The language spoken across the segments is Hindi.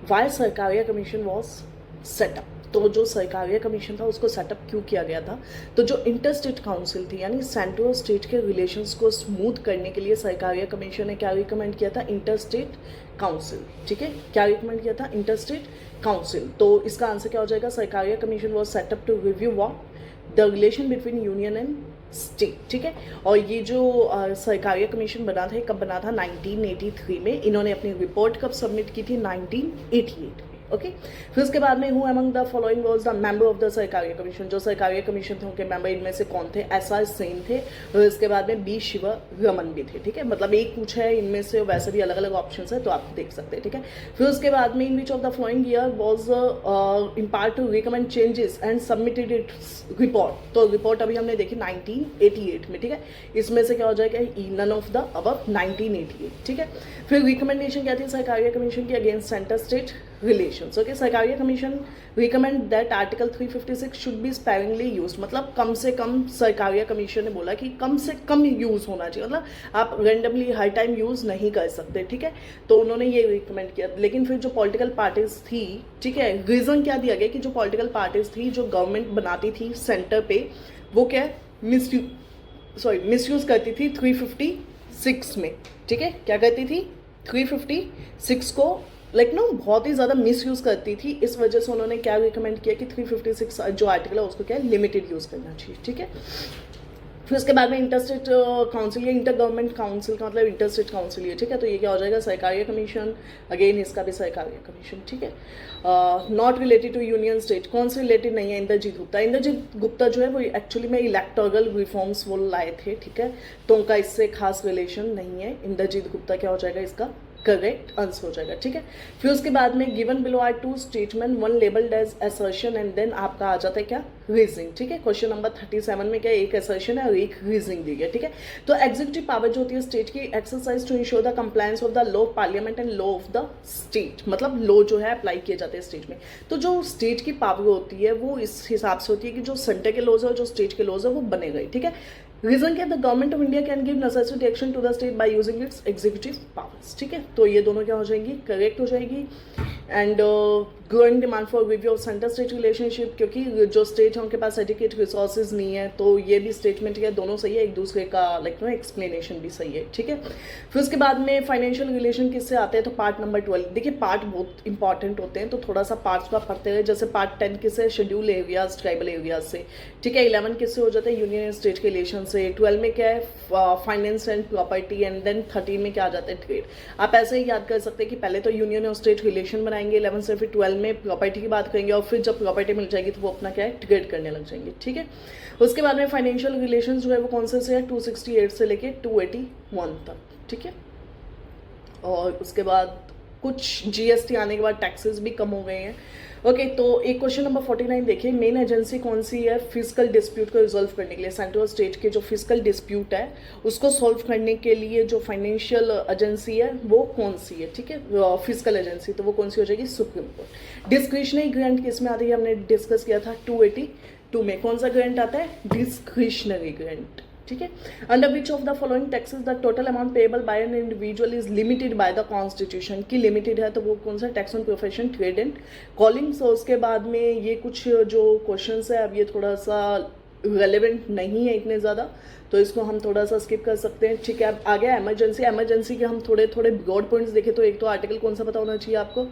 Y Sarkaria commission was set up. तो जो सरकारिया कमीशन था उसको सेटअप क्यों किया गया था? तो जो इंटर स्टेट काउंसिल थी, यानी सेंट्रल और स्टेट के रिलेशंस को स्मूथ करने के लिए सरकारिया कमीशन ने क्या रिकमेंड किया था? Inter state council. ठीक है, क्या रिकमेंड किया था? Inter state council. तो इसका आंसर क्या हो जाएगा? Sarkaria commission was set up to review what the relation between union and state. ठीक है, और ये जो सरकारिया कमीशन बना था, कब बना था? 1983 में। इन्होंने अपनी रिपोर्ट कब सबमिट की थी? 1988 में। ओके, फिर उसके बाद में who among the following was the member of the Sarkaria commission. जो सरकारिया कमीशन थे उनके मेंबर इनमें से कौन थे? एस.आर. सेन थे, और उसके बाद में बी. शिवरमन भी थे। ठीक है, मतलब एक पूछा है इनमें से, वैसे भी अलग अलग ऑप्शन है तो आप देख सकते हैं। ठीक है, फिर उसके बाद में in which of the following year was in part two recommend changes and submitted its report. तो रिपोर्ट अभी हमने देखी 1988 में। ठीक है, इसमें से क्या हो जाएगा? None of the above 1988। ठीक है, फिर रिकमेंडेशन क्या थी सरकारिया कमीशन की? Against centre state relations. Okay, Sarkaria commission recommend that article 356 should be sparingly use. मतलब कम से कम सरकारिया कमीशन ने बोला कि कम से कम यूज होना चाहिए, मतलब आप रेंडमली हर टाइम यूज नहीं कर सकते। ठीक है, तो उन्होंने ये रिकमेंड किया। लेकिन फिर जो पॉलिटिकल पार्टीज थी, ठीक है, रीजन क्या दिया गया कि जो पॉलिटिकल पार्टीज थी, जो गवर्नमेंट बनाती थी सेंटर पे, वो क्या मिसयूज करती थी 356 में। ठीक है, क्या करती थी? 356 को बहुत ही ज़्यादा मिसयूज़ करती थी। इस वजह से उन्होंने क्या रिकमेंड किया कि 356 जो आर्टिकल है उसको क्या है? लिमिटेड यूज़ करना चाहिए। ठीक है, फिर उसके बाद में इंटर स्टेट काउंसिल या इंटर गवर्नमेंट काउंसिल का मतलब इंटर स्टेट काउंसिल है। ठीक है, तो ये क्या हो जाएगा? सरकारिया कमीशन। अगेन इसका भी सरकारिया कमीशन। ठीक है, not related to union state. कौन से रिलेटेड नहीं है? इंद्रजीत गुप्ता। इंद्रजीत गुप्ता जो है वो एक्चुअली में इलेक्टोरल रिफॉर्म्स वो लाए थे। ठीक है, तो उनका इससे खास रिलेशन नहीं है। इंद्रजीत गुप्ता क्या हो जाएगा? इसका करेक्ट आंसर हो जाएगा। ठीक है, फिर उसके बाद में given below are two statement, one labelled as assertion and then आपका आ जाता है क्या? रीजनिंग। ठीक है, क्वेश्चन नंबर 37 में क्या? एक असर्शन है और एक रीजनिंग दी गई। ठीक है, तो एग्जीक्यूटिव पावर जो होती है स्टेट की, exercise to ensure the compliance of the law of parliament and law of the state. मतलब लॉ जो है अप्लाई किए जाते हैं स्टेट में। तो जो स्टेट की पावर होती है वो इस हिसाब से होती है कि जो सेंटर के लॉज है और जो स्टेट के लॉज है वो बने गए। ठीक है, रीजन क्या? The government of India can give necessary action to the state by using its executive powers. ठीक है, तो ये दोनों क्या हो जाएंगी? करेक्ट हो जाएगी। And growing demand for review of centre state relationship, क्योंकि जो स्टेट है उनके पास एडिकेट रिसोर्सेज नहीं है, तो ये भी स्टेटमेंट है, दोनों सही है, एक दूसरे का एक्सप्लेनेशन भी सही है। ठीक है, फिर उसके बाद में फाइनेंशियल रिलेशन किससे आते हैं? तो पार्ट नंबर 12। देखिए पार्ट बहुत इंपॉर्टेंट होते हैं, तो थोड़ा सा पार्ट्स को आप पढ़ते हुए, जैसे पार्ट 10 किससे? शेड्यूल एरियाज, ट्राइबल एरियाज से। ठीक है, 11 किससे हो जाता है? यूनियन एंड स्टेट के रिलेशन से। 12 में क्या है? Finance and property, and then 13 में क्या आ जाता है? ट्रेड। आप ऐसे ही याद कर सकते हैं कि पहले तो यूनियन और स्टेट रिलेशन बनाएंगे 11 से, फिर 12 में प्रॉपर्टी की बात करेंगे, और फिर जब प्रॉपर्टी मिल जाएगी तो वो अपना क्या है? ट्रेड करने लग जाएंगे। ठीक है, उसके बाद में फाइनेंशियल रिलेशन जो है वो कौन से है? 268 से लेके 281 तक। ठीक है, और उसके बाद कुछ जीएसटी आने के बाद टैक्सेस भी कम हो गए हैं। ओके, तो एक क्वेश्चन नंबर 49 देखिए, मेन एजेंसी कौन सी है फिजिकल डिस्प्यूट को रिजोल्व करने के लिए? सेंट्रल और स्टेट के जो फिजिकल डिस्प्यूट है उसको सॉल्व करने के लिए जो फाइनेंशियल एजेंसी है वो कौन सी है? ठीक है, फिजिकल एजेंसी, तो वो कौन सी हो जाएगी? Supreme court. डिस्क्रिशनरी ग्रांट किस में आती है? हमने डिस्कस किया था 282 में। कौन सा ग्रांट आता है? Discretionary grant. ठीक है, under which of the following taxes the total amount payable by an individual is limited by the constitution. की लिमिटेड है तो वो कौन सा? Tax on profession, trade and calling. So उसके बाद में ये कुछ जो क्वेश्चंस है, अब ये थोड़ा सा रेलेवेंट नहीं है इतने ज़्यादा, तो इसको हम थोड़ा सा स्किप कर सकते हैं। ठीक है, अब आ गया एमरजेंसी। एमरजेंसी के हम थोड़े थोड़े ब्रॉड पॉइंट्स देखें तो एक तो आर्टिकल कौन सा पता होना चाहिए आपको?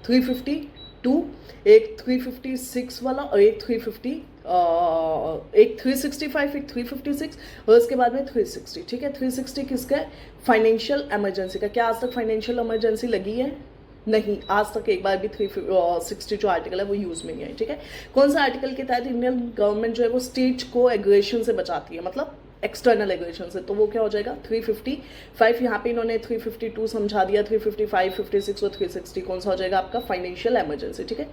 352, एक 356 वाला, और एक 365, एक 356, और उसके बाद में 360। ठीक है, 360 किसका है? फाइनेंशियल इमरजेंसी का। क्या आज तक फाइनेंशियल इमरजेंसी लगी है? नहीं, आज तक एक बार भी 360 जो आर्टिकल है वो यूज में नहीं है। ठीक है, कौन सा आर्टिकल के तहत इंडियन गवर्नमेंट जो है वो स्टेट को एग्रेशन से बचाती है, मतलब एक्सटर्नल एग्रेशन से? तो वो क्या हो जाएगा? 355। यहाँ पे इन्होंने 352 समझा दिया, 355, 56 और 360 कौन सा हो जाएगा आपका? Financial emergency. ठीक है,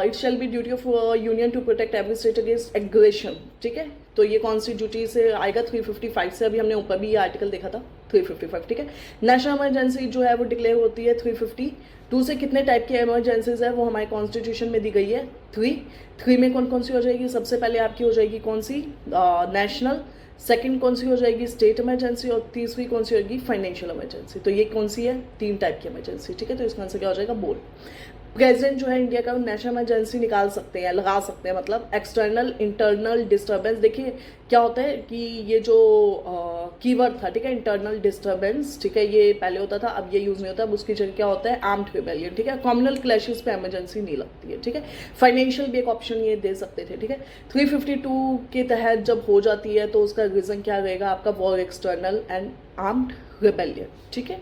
it shall be duty of union to protect every state against aggression. ठीक है, तो ये कौन सी ड्यूटी से आएगा? 355 से। अभी हमने ऊपर भी ये आर्टिकल देखा था 355। ठीक है, नेशनल इमरजेंसी जो है वो डिक्लेयर होती है 352 से। कितने टाइप की इमरजेंसीज है वो हमारे कॉन्स्टिट्यूशन में दी गई है? 3 में कौन कौन सी हो जाएगी? सबसे पहले आपकी हो जाएगी कौन सी? नेशनल। सेकंड कौन सी हो जाएगी? State emergency. और तीसरी कौन सी होगी? Financial emergency. तो ये कौन सी है? 3 टाइप की इमरजेंसी। ठीक है, तो इसका आंसर क्या हो जाएगा? बोल। प्रेसिडेंट जो है इंडिया का नेशनल इमरजेंसी निकाल सकते हैं, लगा सकते हैं, मतलब एक्सटर्नल इंटरनल डिस्टर्बेंस। देखिए क्या होता है कि ये जो कीवर्ड था, ठीक है, इंटरनल डिस्टर्बेंस, ठीक है, ये पहले होता था, अब ये यूज नहीं होता। अब उसकी जगह क्या होता है, आर्म्ड रिबेलियन, ठीक है। कॉम्युनल क्लैशेस पे इमरजेंसी नहीं लगती है, ठीक है। फाइनेंशियल भी एक ऑप्शन ये दे सकते थे, ठीक है। 352 के तहत जब हो जाती है तो उसका रीजन क्या रहेगा आपका, war, external and armed rebellion, ठीक है।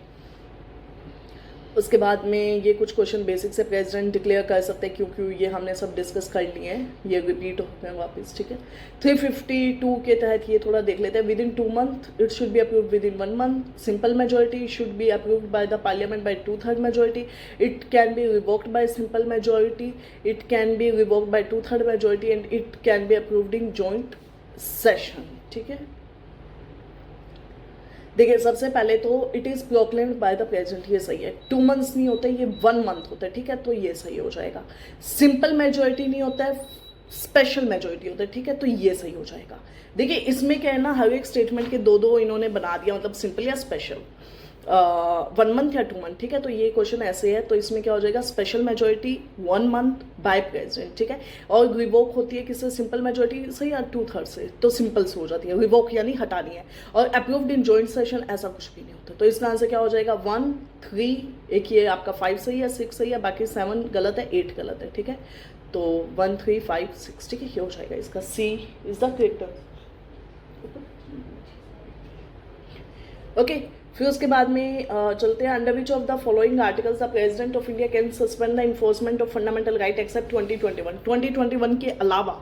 उसके बाद में ये कुछ क्वेश्चन बेसिक से प्रेसिडेंट डिक्लेयर कर सकते हैं, क्योंकि ये हमने सब डिस्कस कर लिए हैं, ये रिपीट होते हैं वापस, ठीक है। 352 के तहत ये थोड़ा देख लेते हैं। Within 2 month it should be approved, within 1 month simple majority should be approved by the parliament by 2/3 majority, it can be revoked by simple majority, it can be revoked by 2/3 majority and it can be approved in joint session, ठीक है। देखिए सबसे पहले तो it is proclaimed by the president, ये सही है। 2 मंथ्स नहीं होते, ये 1 मंथ होता है, ठीक है, तो ये सही हो जाएगा। सिंपल मेजोरिटी नहीं होता है, स्पेशल मेजोरिटी होता है, ठीक है, तो ये सही हो जाएगा। देखिए इसमें क्या है ना, हर एक स्टेटमेंट के दो इन्होंने बना दिया, मतलब सिंपल या स्पेशल, 1 मंथ या 2 मंथ, ठीक है। तो ये क्वेश्चन ऐसे है, तो इसमें क्या हो जाएगा, special majority 1 month by president, ठीक है। और रिवोक होती है किससे, सिंपल मेजोरिटी से या 2/3 से, तो सिंपल से हो जाती है। रिवोक यानी हटानी है। और अप्रूव्ड इन जॉइंट सेशन ऐसा कुछ भी नहीं होता। तो इसका आंसर क्या हो जाएगा, 1, 3, एक ये आपका 5 सही है, 6 सही है, बाकी 7 गलत है, 8 गलत है, ठीक है। तो 1, 3, 5, 6, ठीक है, ये हो जाएगा इसका C is the correct answer. Okay, फिर उसके बाद में चलते हैं। Under which of the following articles the president of India can suspend the enforcement of fundamental right except 2021। 2021 के अलावा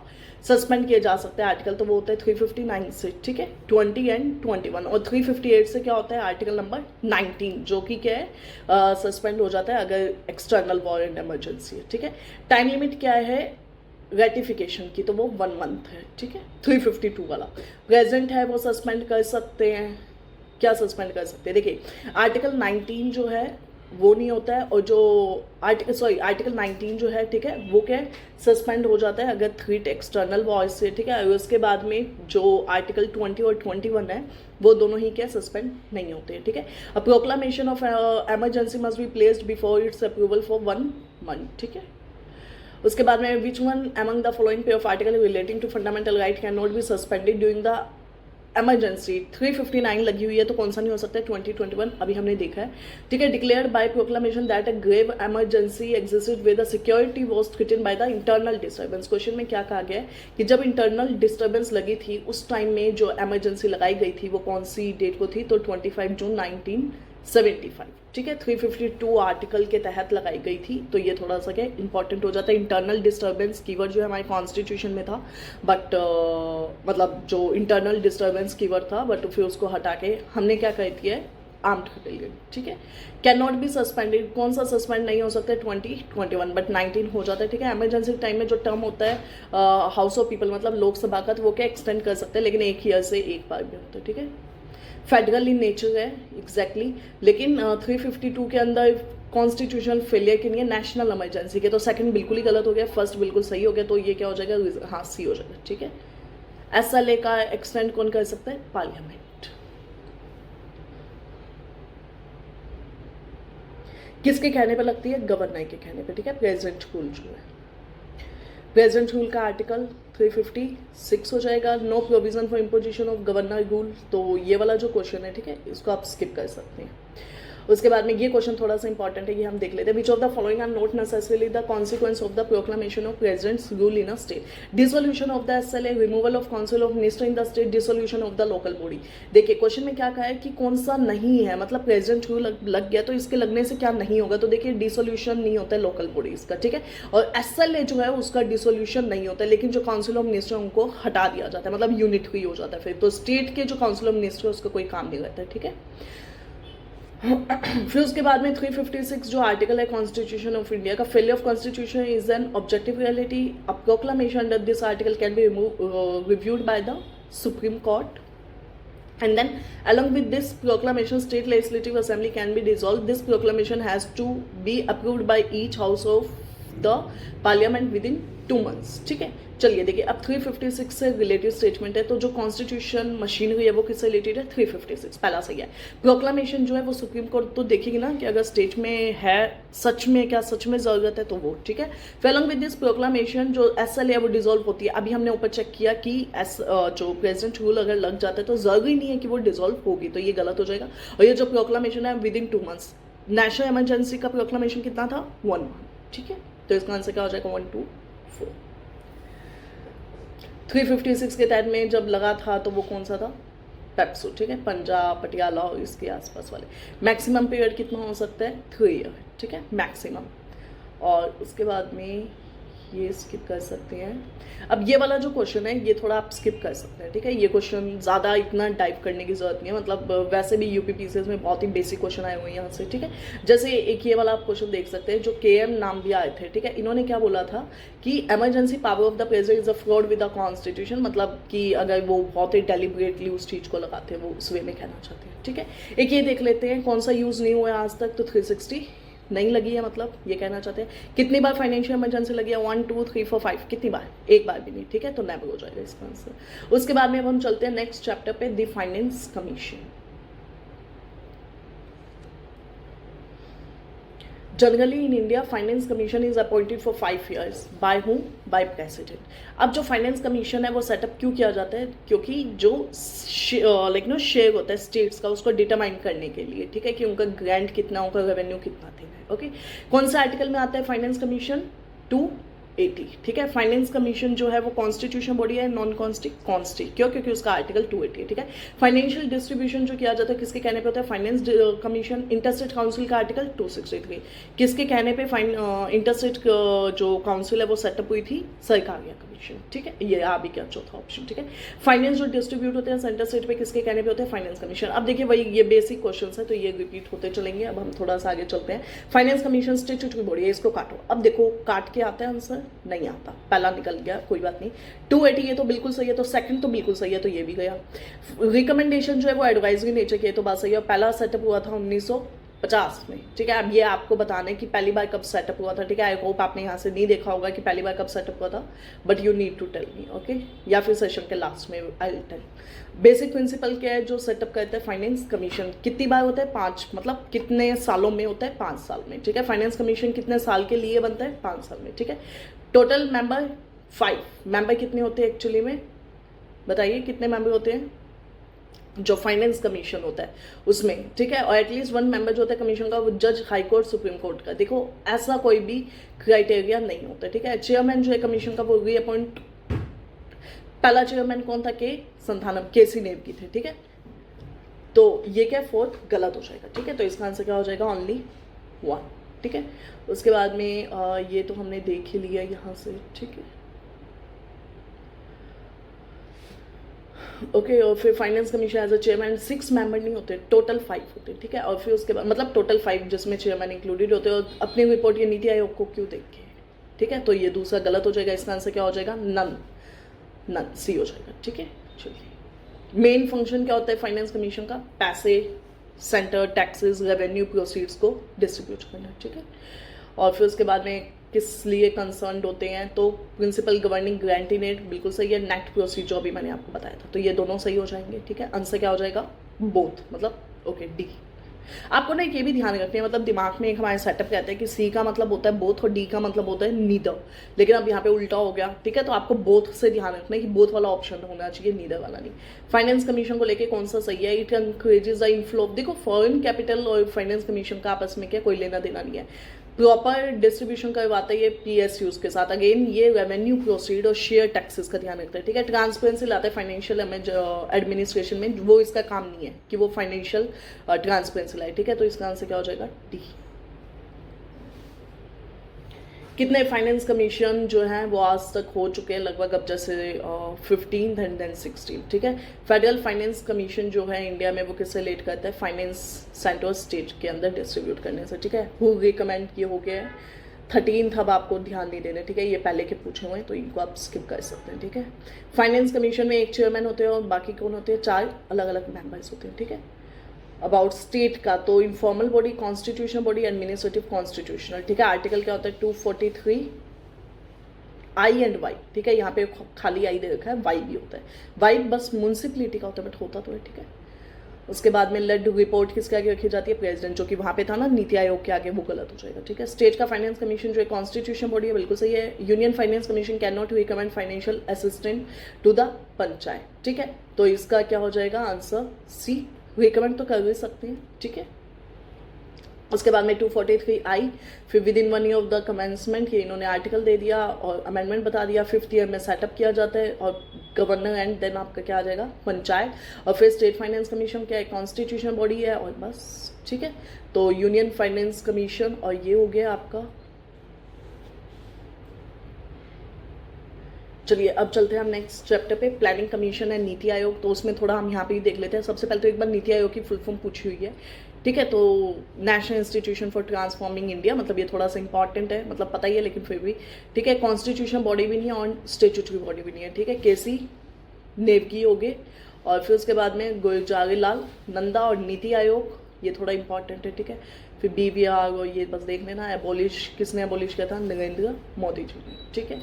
सस्पेंड किए जा सकते हैं आर्टिकल, तो वो होता है 359 से, ठीक है, 20 एंड 21। और 358 से क्या होता है, आर्टिकल नंबर 19, जो कि क्या है, सस्पेंड हो जाता है अगर एक्सटर्नल वॉर एंड इमरजेंसी है, ठीक है। टाइम लिमिट क्या है रेटिफिकेशन की, तो वो 1 मंथ है, ठीक है। 352 वाला प्रेसिडेंट है वो सस्पेंड कर सकते हैं, क्या सस्पेंड कर सकते हैं। देखिए आर्टिकल 19 जो है वो नहीं होता है, और जो आर्टिकल 19 जो है, ठीक है, वो क्या सस्पेंड हो जाता है अगर थ्रेट एक्सटर्नल वॉर से, ठीक है। और उसके बाद में जो आर्टिकल 20 और 21 है वो दोनों ही क्या सस्पेंड नहीं होते हैं, ठीक है। A proclamation of emergency must be placed before its approval for 1 month, ठीक है। उसके बाद में which one among the following pay of article relating to fundamental right can not be suspended during the emergency. 359 लगी हुई है, तो कौन सा नहीं हो सकता है, 2021 अभी हमने देखा है, ठीक है। Declared by proclamation that a grave emergency existed with the security was threatened by the internal disturbance. Question में क्या कहा गया है कि जब इंटरनल डिस्टर्बेंस लगी थी उस टाइम में जो इमरजेंसी लगाई गई थी वो कौन सी डेट को थी, तो 25 जून 1975, ठीक है। 352 आर्टिकल के तहत लगाई गई थी, तो ये थोड़ा सा क्या इंपॉर्टेंट हो जाता है। इंटरनल डिस्टर्बेंस कीवर्ड जो है हमारे कॉन्स्टिट्यूशन में था, बट मतलब जो इंटरनल डिस्टर्बेंस कीवर्ड था, बट फिर उसको हटा के हमने क्या कर दिया है, आर्म्ड रिबेलियन, ठीक है। कैन नॉट बी सस्पेंडेड, कौन सा सस्पेंड नहीं हो सकता है, 2021, बट 19 हो जाता है, ठीक है। इमरजेंसी टाइम में जो टर्म होता है हाउस ऑफ पीपल, मतलब लोकसभा का, तो वो क्या एक्सटेंड कर सकते हैं, लेकिन 1 ईयर से एक बार भी होता है, ठीक है। फेडरल इन नेचर है एग्जैक्टली, लेकिन 352 के अंदर कॉन्स्टिट्यूशनल फेलियर के लिए नेशनल इमरजेंसी के, तो सेकंड बिल्कुल ही गलत हो गया, फर्स्ट बिल्कुल सही हो गया, तो ये क्या हो जाएगा, हाँ सी हो जाएगा, ठीक है। SLA का एक्सटेंड कौन कर सकता है, पार्लियामेंट। किसके कहने पे लगती है, गवर्नर के कहने पे, ठीक है। प्रेसिडेंट रूल जो है, प्रेसिडेंट रूल का आर्टिकल 356 हो जाएगा। No provision for imposition of governor rule, तो ये वाला जो क्वेश्चन है, ठीक है, इसको आप स्किप कर सकते हैं। उसके बाद में ये क्वेश्चन थोड़ा सा इंपॉर्टेंट है, ये हम देख लेते हैं। Which of the following are not necessarily the consequence of the proclamation of president's rule in a state. Dissolution of the SLA, removal of council of minister in the state, dissolution of the local body. देखिए क्वेश्चन में क्या कहा है कि कौन सा नहीं है, मतलब प्रेसिडेंट रूल लग गया तो इसके लगने से क्या नहीं होगा, तो देखिए डिसोल्यूशन नहीं होता है लोकल बॉडीज का, ठीक है। और SLA जो है उसका डिसोल्यूशन नहीं होता है, लेकिन जो काउंसिल ऑफ मिनिस्टर उनको हटा दिया जाता है, मतलब यूनिट ही हो जाता है फिर, तो स्टेट के जो काउंसिल ऑफ मिनिस्टर उसका कोई काम नहीं रहता है, ठीक है। फिर उसके बाद में 356 जो आर्टिकल है कॉन्स्टिट्यूशन ऑफ इंडिया का, failure of constitution is an objective reality. A proclamation under this article can be reviewed by the supreme court, and then along with this proclamation state legislative assembly can be dissolved. This proclamation has to be approved by each house of the parliament with in 2 months, ठीक है। चलिए देखिए, अब 356 से रिलेटेड स्टेटमेंट है, तो जो कॉन्स्टिट्यूशन मशीनरी है वो किससे रिलेटेड है, 356 पहला सही है। प्रोक्लामेशन जो है वो सुप्रीम कोर्ट तो देखेगी ना कि अगर स्टेट में है सच में, क्या सच में जरूरत है, तो वो ठीक है। फिर अलॉन्ग विद दिस प्रोक्लामेशन जो एसएल है वो डिसॉल्व होती है। अभी हमने ऊपर चेक किया कि जो प्रेसिडेंट रूल अगर लग जाता है तो जरूरी नहीं है कि वो डिसॉल्व होगी, तो ये गलत हो जाएगा। और ये जो प्रोक्लामेशन है with in 2 months, national emergency का प्रोक्लामेशन कितना था, 1 month, ठीक है। तो इसका आंसर क्या हो जाएगा, 1, 2, 4। 356 के तहत में जब लगा था तो वो कौन सा था, पेप्सो, ठीक है, पंजाब, पटियाला और इसके आसपास वाले। मैक्सिमम पीरियड कितना हो सकता है, 3 year, ठीक है, मैक्सिमम। और उसके बाद में ये स्किप कर सकते हैं। अब ये वाला जो क्वेश्चन है ये थोड़ा आप स्किप कर सकते हैं, ठीक है। ये क्वेश्चन ज़्यादा इतना डाइव करने की जरूरत नहीं है, मतलब वैसे भी यूपीपीसीएस में बहुत ही बेसिक क्वेश्चन आए हुए हैं यहाँ से, ठीक है। जैसे एक ये वाला आप क्वेश्चन देख सकते हैं, जो KM नाम भी आए थे, ठीक है। इन्होंने क्या बोला था कि emergency power of the president is a fraud with the constitution, मतलब कि अगर वो बहुत ही डेलिबरेटली उस चीज़ को लगाते हैं, वो उस वे में कहना चाहते हैं, ठीक है। एक ये देख लेते हैं कौन सा यूज़ नहीं हुआ है आज तक, तो 360 नहीं लगी है, मतलब ये कहना चाहते हैं। कितनी बार फाइनेंशियल इमरजेंसी लगी है, 1, 2, 3, 4, 5, कितनी बार, एक बार भी नहीं, ठीक है, तो नेवर हो जाएगा इसका आंसर। उसके बाद में अब हम चलते हैं नेक्स्ट चैप्टर पे, the finance commission. Generally in India finance commission is appointed for 5 years bye whom, by president. अब जो फाइनेंस कमीशन है वो सेटअप क्यों किया जाता है, क्योंकि जो शेयर होता है स्टेट्स का, उसको डिटरमाइन करने के लिए, ठीक है, कि उनका ग्रांट कितना, उनका रेवेन्यू कितना देना है, ओके। कौन सा आर्टिकल में आता है फाइनेंस कमीशन, 280, ठीक है। फाइनेंस कमीशन जो है वो कॉन्स्टिट्यूशन बॉडी है, नॉन कॉन्स्टी, क्यों, क्योंकि उसका आर्टिकल 280 है, ठीक है। फाइनेंशियल डिस्ट्रीब्यूशन जो किया जाता है किसके कहने पे होता है, फाइनेंस कमीशन, इंटरस्टेट काउंसिल का आर्टिकल 263, किसके कहने पे इंटरस्टेट जो काउंसिल है वो सेटअप हुई थी, सरकारिया कमीशन, ठीक है। ये आ भी क्या चौथा ऑप्शन, ठीक है। फाइनेंस जो डिस्ट्रीब्यूट होते हैं सेंटर स्टेट पे किसके कहने पे होते हैं, फाइनेंस कमीशन। अब देखिए वही ये बेसिक क्वेश्चन है तो ये रिपीट होते चलेंगे। अब हम थोड़ा सा आगे चलते हैं। फाइनेंस कमीशन स्टैट्यूटरी बॉडी है, इसको काटो। अब देखो काट के आता है आंसर, नहीं आता, पहला निकल गया, कोई बात नहीं। 280 ये तो बिल्कुल सही है, तो सेकंड तो बिल्कुल सही है, तो ये भी गया। रिकमेंडेशन जो है वो एडवाइजरी नेचर की है, तो बात सही है। पहला सेटअप हुआ था 1950 में, ठीक है। अब ये आपको बताना है कि पहली बार कब सेटअप हुआ था, ठीक है। आई होप आपने यहाँ से नहीं देखा होगा कि पहली बार कब सेटअप हुआ था, but you need to tell me, okay, या फिर सेशन के लास्ट में I will tell. Basic principle क्या है जो सेटअप करता है फाइनेंस कमीशन, कितनी बार होता है, 5, मतलब कितने सालों में होता है, 5 साल में, ठीक है। फाइनेंस कमीशन कितने साल के लिए बनता है, 5 साल में, ठीक है। टोटल मेंबर 5, मेंबर कितने होते हैं एक्चुअली में, बताइए कितने मेंबर होते हैं जो फाइनेंस कमीशन होता है उसमें, ठीक है। और एटलीस्ट 1 मेंबर जो होता है कमीशन का वो जज, हाई कोर्ट, सुप्रीम कोर्ट का। देखो ऐसा कोई भी क्राइटेरिया नहीं होता, ठीक है। चेयरमैन जो है कमीशन का वो रीअपॉइंट, पहला चेयरमैन कौन था, के संथानम, केसी नेव की थे, ठीक है। तो ये क्या 4th गलत हो जाएगा, ठीक है। तो इसका आंसर क्या हो जाएगा, ओनली 1, ठीक है। उसके बाद में ये तो हमने देख ही लिया यहाँ से, ठीक है, ओके। और फिर finance commission as a chairman 6 member नहीं होते, टोटल 5 होते, ठीक है। और फिर उसके बाद मतलब टोटल 5 जिसमें चेयरमैन इंक्लूडेड होते हैं, और अपनी रिपोर्ट ये नीति आयोग को क्यों देंगे, ठीक है। तो ये दूसरा गलत हो जाएगा, इसका आंसर क्या हो जाएगा, नन, सी हो जाएगा, ठीक है। चलिए, मेन फंक्शन क्या होता है फाइनेंस कमीशन का, पैसे, सेंटर, टैक्सेस, रेवेन्यू प्रोसीड्स को डिस्ट्रीब्यूट करना, ठीक है। और फिर उसके बाद में किस लिए कंसर्न होते हैं, तो प्रिंसिपल गवर्निंग गारंटी नेट बिल्कुल सही है, नेट प्रोसीड जो अभी मैंने आपको बताया था, तो ये दोनों सही हो जाएंगे, ठीक है। आंसर क्या हो जाएगा, बोथ, मतलब ओके, डी। आपको ना ये भी ध्यान रखना है, मतलब दिमाग में एक हमारे सेटअप कहते हैं कि सी का मतलब होता है बोथ और डी का मतलब होता है नीदर, लेकिन अब यहाँ पे उल्टा हो गया, ठीक है। तो आपको बोथ से ध्यान रखना है कि बोथ वाला ऑप्शन होना चाहिए, नीदर वाला नहीं। फाइनेंस कमीशन को लेके कौन सा सही है, इट एनकरेजेस द इनफ्लो। देखो फॉरेन कैपिटल और फाइनेंस कमीशन का आपस में क्या कोई लेना देना नहीं है, प्रॉपर डिस्ट्रीब्यूशन करवाता है ये PSUs के साथ। अगेन ये रेवेन्यू प्रोसीड और शेयर टैक्सेस का ध्यान रखता है, ठीक है। ट्रांसपेरेंसी लाता है फाइनेंशियल एडमिनिस्ट्रेशन में, वो इसका काम नहीं है कि वो फाइनेंशियल ट्रांसपेरेंसी लाए, ठीक है। तो इसका आंसर क्या हो जाएगा, डी। कितने फाइनेंस कमीशन जो हैं वो आज तक हो चुके हैं, लगभग अब जैसे 15 एंड देन 16, ठीक है। फेडरल फाइनेंस कमीशन जो है इंडिया में वो किससे रिलेट करता है, फाइनेंस सेंटर स्टेट के अंदर डिस्ट्रीब्यूट करने से, ठीक है। हु रिकमेंड ये हो गया है 13th, अब आपको ध्यान नहीं देना, ठीक है। ये पहले के पूछे हुए हैं तो इनको आप स्किप कर सकते हैं, ठीक है। फाइनेंस कमीशन में एक चेयरमैन होते हैं और बाकी कौन होते हैं, 4 अलग अलग मेंबर्स होते हैं, ठीक है। अबाउट स्टेट का, तो informal body, constitutional body, administrative, constitutional, ठीक है। आर्टिकल क्या होता है 243 आई एंड वाई, ठीक है। यहाँ पे खाली आई दे रखा है, वाई भी होता है। वाई बस म्यूनसिपलिटी का होता है, बट होता तो है, ठीक है। उसके बाद में लेड रिपोर्ट किसके आगे रखी जाती है, प्रेसिडेंट, जो कि वहाँ पे था ना नीति आयोग के आगे, वो गलत हो जाएगा, ठीक है। स्टेट का फाइनेंस कमीशन जो है कॉन्स्टिट्यूशन बॉडी है, बिल्कुल सही है। Union finance commission can not recommend financial assistant to the panchayat, ठीक है। तो इसका क्या हो जाएगा आंसर सी, रिकमेंड तो कर भी सकते हैं, ठीक है। उसके बाद में 243 आई, फिर with in 1 year of the commencement, ये इन्होंने आर्टिकल दे दिया और अमेंडमेंट बता दिया। 5th ईयर में सेटअप किया जाता है और गवर्नर एंड देन आपका क्या आ जाएगा पंचायत। और फिर स्टेट फाइनेंस कमीशन क्या है, कॉन्स्टिट्यूशनल बॉडी है और बस, ठीक है। तो यूनियन फाइनेंस कमीशन, और ये हो गया आपका। चलिए अब चलते हैं हम नेक्स्ट चैप्टर पे, प्लानिंग कमीशन है नीति आयोग। तो उसमें थोड़ा हम यहाँ पे ही देख लेते हैं। सबसे पहले तो एक बार नीति आयोग की फुल फॉर्म पूछी हुई है, ठीक है। तो national institution for transforming India, मतलब ये थोड़ा सा इंपॉर्टेंट है, मतलब पता ही है लेकिन फिर भी, ठीक है। कॉन्स्टिट्यूशन बॉडी भी नहीं है और स्टेचुटरी बॉडी भी नहीं है, ठीक है। केसी नेवगी हो गए, और फिर उसके बाद में गुलजारीलाल नंदा और नीति आयोग, ये थोड़ा इंपॉर्टेंट है, ठीक है। फिर BVR और ये बस देख लेना। एबॉलिश किसने एबॉलिश किया था, नरेंद्र मोदी जी ने, ठीक है।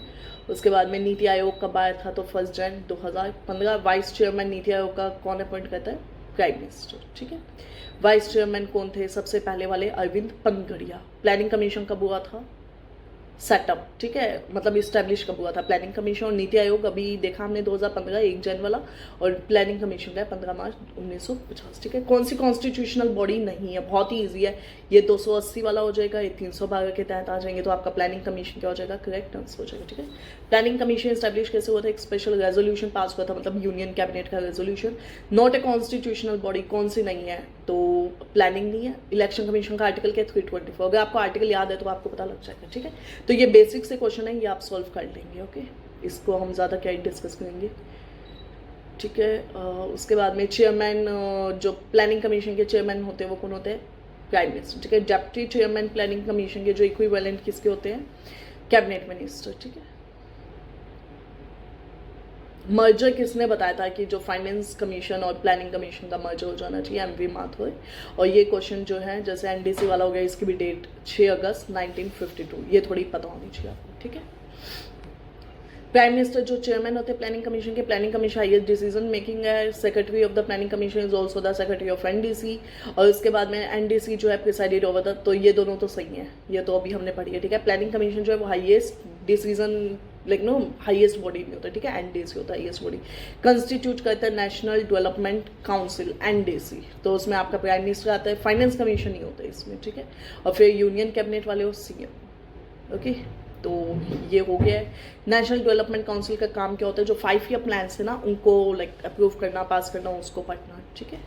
उसके बाद में नीति आयोग कब आया था, तो 1 जनवरी 2015। वाइस चेयरमैन नीति आयोग का कौन अपॉइंट करता है, प्राइम मिनिस्टर, ठीक है। वाइस चेयरमैन कौन थे सबसे पहले वाले, अरविंद पनगड़िया। प्लानिंग कमीशन कब हुआ था, सेटअप, ठीक है, मतलब इस्टेब्लिश कब हुआ था प्लानिंग कमीशन। और नीति आयोग अभी देखा हमने 2015 1 जनवरी वाला, और प्लानिंग कमीशन का 15 मार्च 1950, ठीक है। कौन सी कॉन्स्टिट्यूशनल बॉडी नहीं है, बहुत ही ईजी है, ये 280 वाला हो जाएगा, ये 312 के तहत आ जाएंगे, तो आपका प्लानिंग कमीशन क्या हो जाएगा, करेक्ट आंसर हो जाएगा, ठीक है। प्लानिंग कमीशन स्टैब्लिश कैसे हुआ था, एक स्पेशल रेजोल्यूशन पास हुआ था, मतलब यूनियन कैबिनेट का resolution. Not a constitutional body, कौन सी नहीं है, तो प्लानिंग नहीं है। इलेक्शन कमीशन का आर्टिकल क्या है 324, अगर आपको आर्टिकल याद है तो आपको पता लग जाएगा, ठीक है। तो ये बेसिक से क्वेश्चन है, ये आप सॉल्व कर लेंगे, ओके। इसको हम ज़्यादा क्या डिस्कस करेंगे, ठीक है। उसके बाद में चेयरमैन, जो प्लानिंग कमीशन के चेयरमैन होते हैं वो कौन होते हैं, प्राइम मिनिस्टर, ठीक है। डेप्टी चेयरमैन प्लानिंग कमीशन के जो इक्विवेलेंट किसके होते हैं, कैबिनेट मिनिस्टर, ठीक है। मर्जर किसने बताया था कि जो फाइनेंस कमीशन और प्लानिंग कमीशन का मर्जर हो जाना चाहिए, MV माथुर। और ये क्वेश्चन जो है जैसे NDC वाला हो गया, इसकी भी डेट 6 अगस्त 1952, ये थोड़ी पता होनी चाहिए आपको, ठीक है। प्राइम मिनिस्टर जो चेयरमैन होते हैं प्लानिंग कमीशन के, planning commission highest decision making है। Secretary of the planning commission is also the secretary of NDC। और उसके बाद में NDC जो है प्रिसाइडेड ओवर द, तो ये दोनों तो सही है, ये तो अभी हमने पढ़ी है, ठीक है। प्लानिंग कमीशन जो है वो highest decision, like no highest body नहीं होता, ठीक है, NDC होता है हाईएस्ट बॉडी। कंस्टिट्यूट करता है नेशनल डेवलपमेंट काउंसिल, NDC, तो उसमें आपका प्राइम मिनिस्टर आता है। फाइनेंस कमीशन नहीं होता है इसमें, ठीक है। और फिर यूनियन कैबिनेट वाले हो CM, ओके। तो ये हो गया है। नेशनल डेवलपमेंट काउंसिल का काम क्या होता है, जो 5 ईयर प्लान है ना उनको लाइक अप्रूव करना, पास करना, उसको पढ़ना, ठीक है।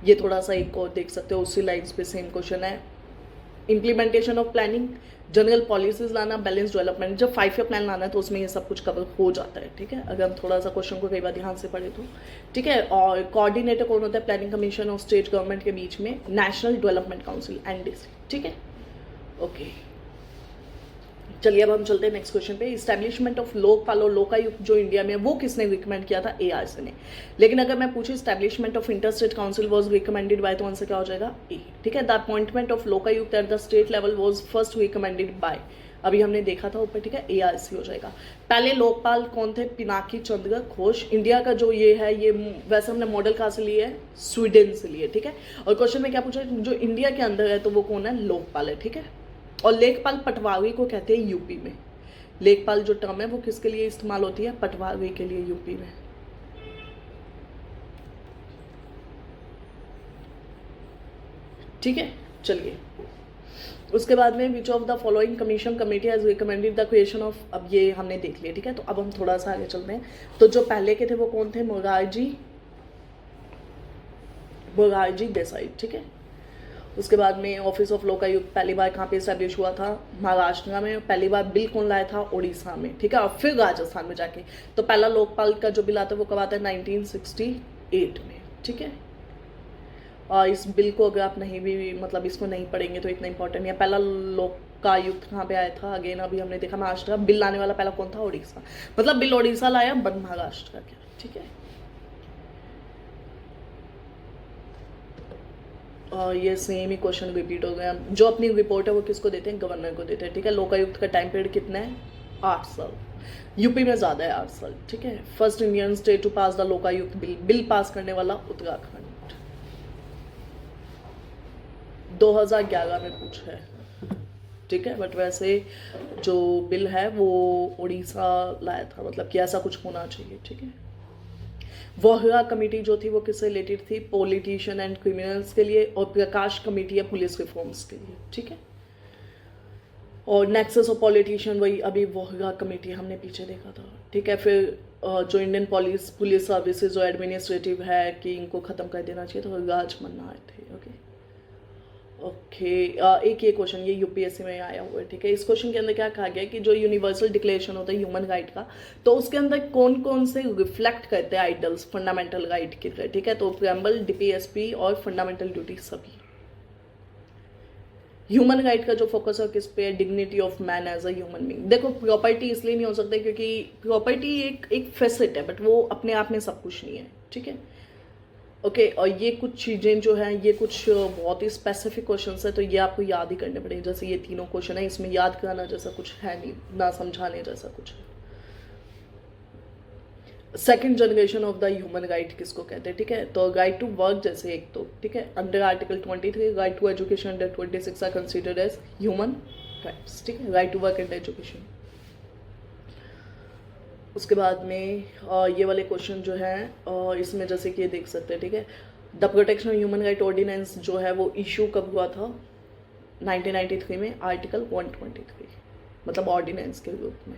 ये थोड़ा सा एक और देख सकते हो, उसी लाइन्स पे सेम क्वेश्चन है। Implementation of planning, general policies लाना, बैलेंस डेवलपमेंट। जब 5 ईयर प्लान लाना है तो उसमें ये सब कुछ कवर हो जाता है, ठीक है, अगर हम थोड़ा सा क्वेश्चन को कई बार ध्यान से पढ़े तो, ठीक है। और कोऑर्डिनेटर कौन होता है प्लानिंग कमीशन और स्टेट गवर्नमेंट के बीच में, नेशनल डेवलपमेंट काउंसिल, NDC, ठीक है, ओके। चलिए अब हम चलते हैं नेक्स्ट क्वेश्चन पे। इस्टेब्लिशमेंट ऑफ लोकपाल और लोकायुक्त जो इंडिया में, वो किसने रिकमेंड किया था, ARC ने। लेकिन अगर मैं पूछूं establishment of inter state council was recommended by, तो आंसर क्या हो जाएगा, A, ठीक है। The appointment of Lokayukta at the state level was first recommended by, अभी हमने देखा था ऊपर, ठीक है, ARC हो जाएगा। पहले लोकपाल कौन थे, पिनाकी चंद्र घोष। इंडिया का जो ये है, ये वैसे हमने मॉडल कहाँ से लिए है, स्वीडन से लिए, ठीक है। और क्वेश्चन में क्या पूछा, जो इंडिया के अंदर है तो वो कौन है, लोकपाल है, ठीक है। और लेखपाल पटवारी को कहते हैं यूपी में। लेखपाल जो टर्म है वो किसके लिए इस्तेमाल होती है, पटवारी के लिए यूपी में, ठीक है। चलिए उसके बाद में विच of the following commission committee has recommended the creation of, अब ये हमने देख लिया, ठीक है। तो अब हम थोड़ा सा आगे चलते हैं। तो जो पहले के थे वो कौन थे, मोरारजी देसाई, ठीक है। उसके बाद में ऑफिस ऑफ लोकायुक्त पहली बार कहाँ पे स्टैब्लिश हुआ था, महाराष्ट्र में। पहली बार बिल कौन लाया था, उड़ीसा में, ठीक है। और फिर राजस्थान में जाके, तो पहला लोकपाल का जो बिल आता है वो कब आता है, 1968 में, ठीक है। और इस बिल को अगर आप नहीं भी, मतलब इसको नहीं पढ़ेंगे तो इतना इंपॉर्टेंट नहीं है। पहला लोकायुक्त कहाँ पे आया था, अगेन अभी हमने देखा महाराष्ट्र। बिल लाने वाला पहला कौन था, उड़ीसा, मतलब बिल उड़ीसा लाया, बन महाराष्ट्र का क्या, ठीक है। ये सेम ही क्वेश्चन रिपीट हो गया। जो अपनी रिपोर्ट है वो किसको देते हैं? गवर्नर को देते हैं, ठीक है। लोकायुक्त का टाइम पीरियड कितना है? 8 साल। यूपी में ज़्यादा है 8 साल, ठीक है। First Indian state to pass the Lokayukta bill pass करने वाला उत्तराखंड। 2011 में पूछा है, ठीक है। बट वैसे जो बिल है वो उड़ीसा लाया था, मतलब कि ऐसा कुछ होना चाहिए, ठीक है। वोहरा कमेटी जो थी वो किससे रिलेटेड थी? पॉलिटिशियन एंड क्रिमिनल्स के लिए। और प्रकाश कमेटी है पुलिस रिफॉर्म्स के लिए, ठीक है। और नेक्सस ऑफ पॉलिटिशियन वही अभी वोहरा कमेटी हमने पीछे देखा था, ठीक है। फिर जो इंडियन पुलिस सर्विसेज जो एडमिनिस्ट्रेटिव है कि इनको ख़त्म कर देना चाहिए, तो राज मन्ना आए थे, ओके। एक ये क्वेश्चन ये यूपीएससी में आया हुआ है, ठीक है। इस क्वेश्चन के अंदर क्या कहा गया कि जो यूनिवर्सल डिक्लेरेशन होता है ह्यूमन राइट का, तो उसके अंदर कौन कौन से रिफ्लेक्ट करते हैं आइडल्स फंडामेंटल राइट के, ठीक है। तो प्रेम्बल, डीपीएसपी और फंडामेंटल ड्यूटी सभी। ह्यूमन राइट का जो फोकस है किस पे है? Dignity of man as a human being. देखो प्रॉपर्टी इसलिए नहीं हो सकता क्योंकि प्रॉपर्टी एक फेसेट है, बट वो अपने आप में सब कुछ नहीं है, ठीक है, ओके। और ये कुछ चीज़ें जो हैं ये कुछ बहुत ही स्पेसिफिक क्वेश्चंस है, तो ये आपको याद ही करने पड़ेंगे। जैसे ये तीनों क्वेश्चन है, इसमें याद कराना जैसा कुछ है नहीं, ना समझाने जैसा कुछ है। Second generation of the human right किसको कहते हैं, ठीक है। तो राइट टू वर्क जैसे एक तो, ठीक है, under article 23 right to education under 26 are considered as human rights, ठीक है। Right to work and education. उसके बाद में ये वाले क्वेश्चन जो हैं इसमें जैसे कि ये देख सकते हैं, ठीक है। The protection of human right ordinance जो है वो इशू कब हुआ था? 1993 में, आर्टिकल 123, मतलब ऑर्डिनेंस के रूप में,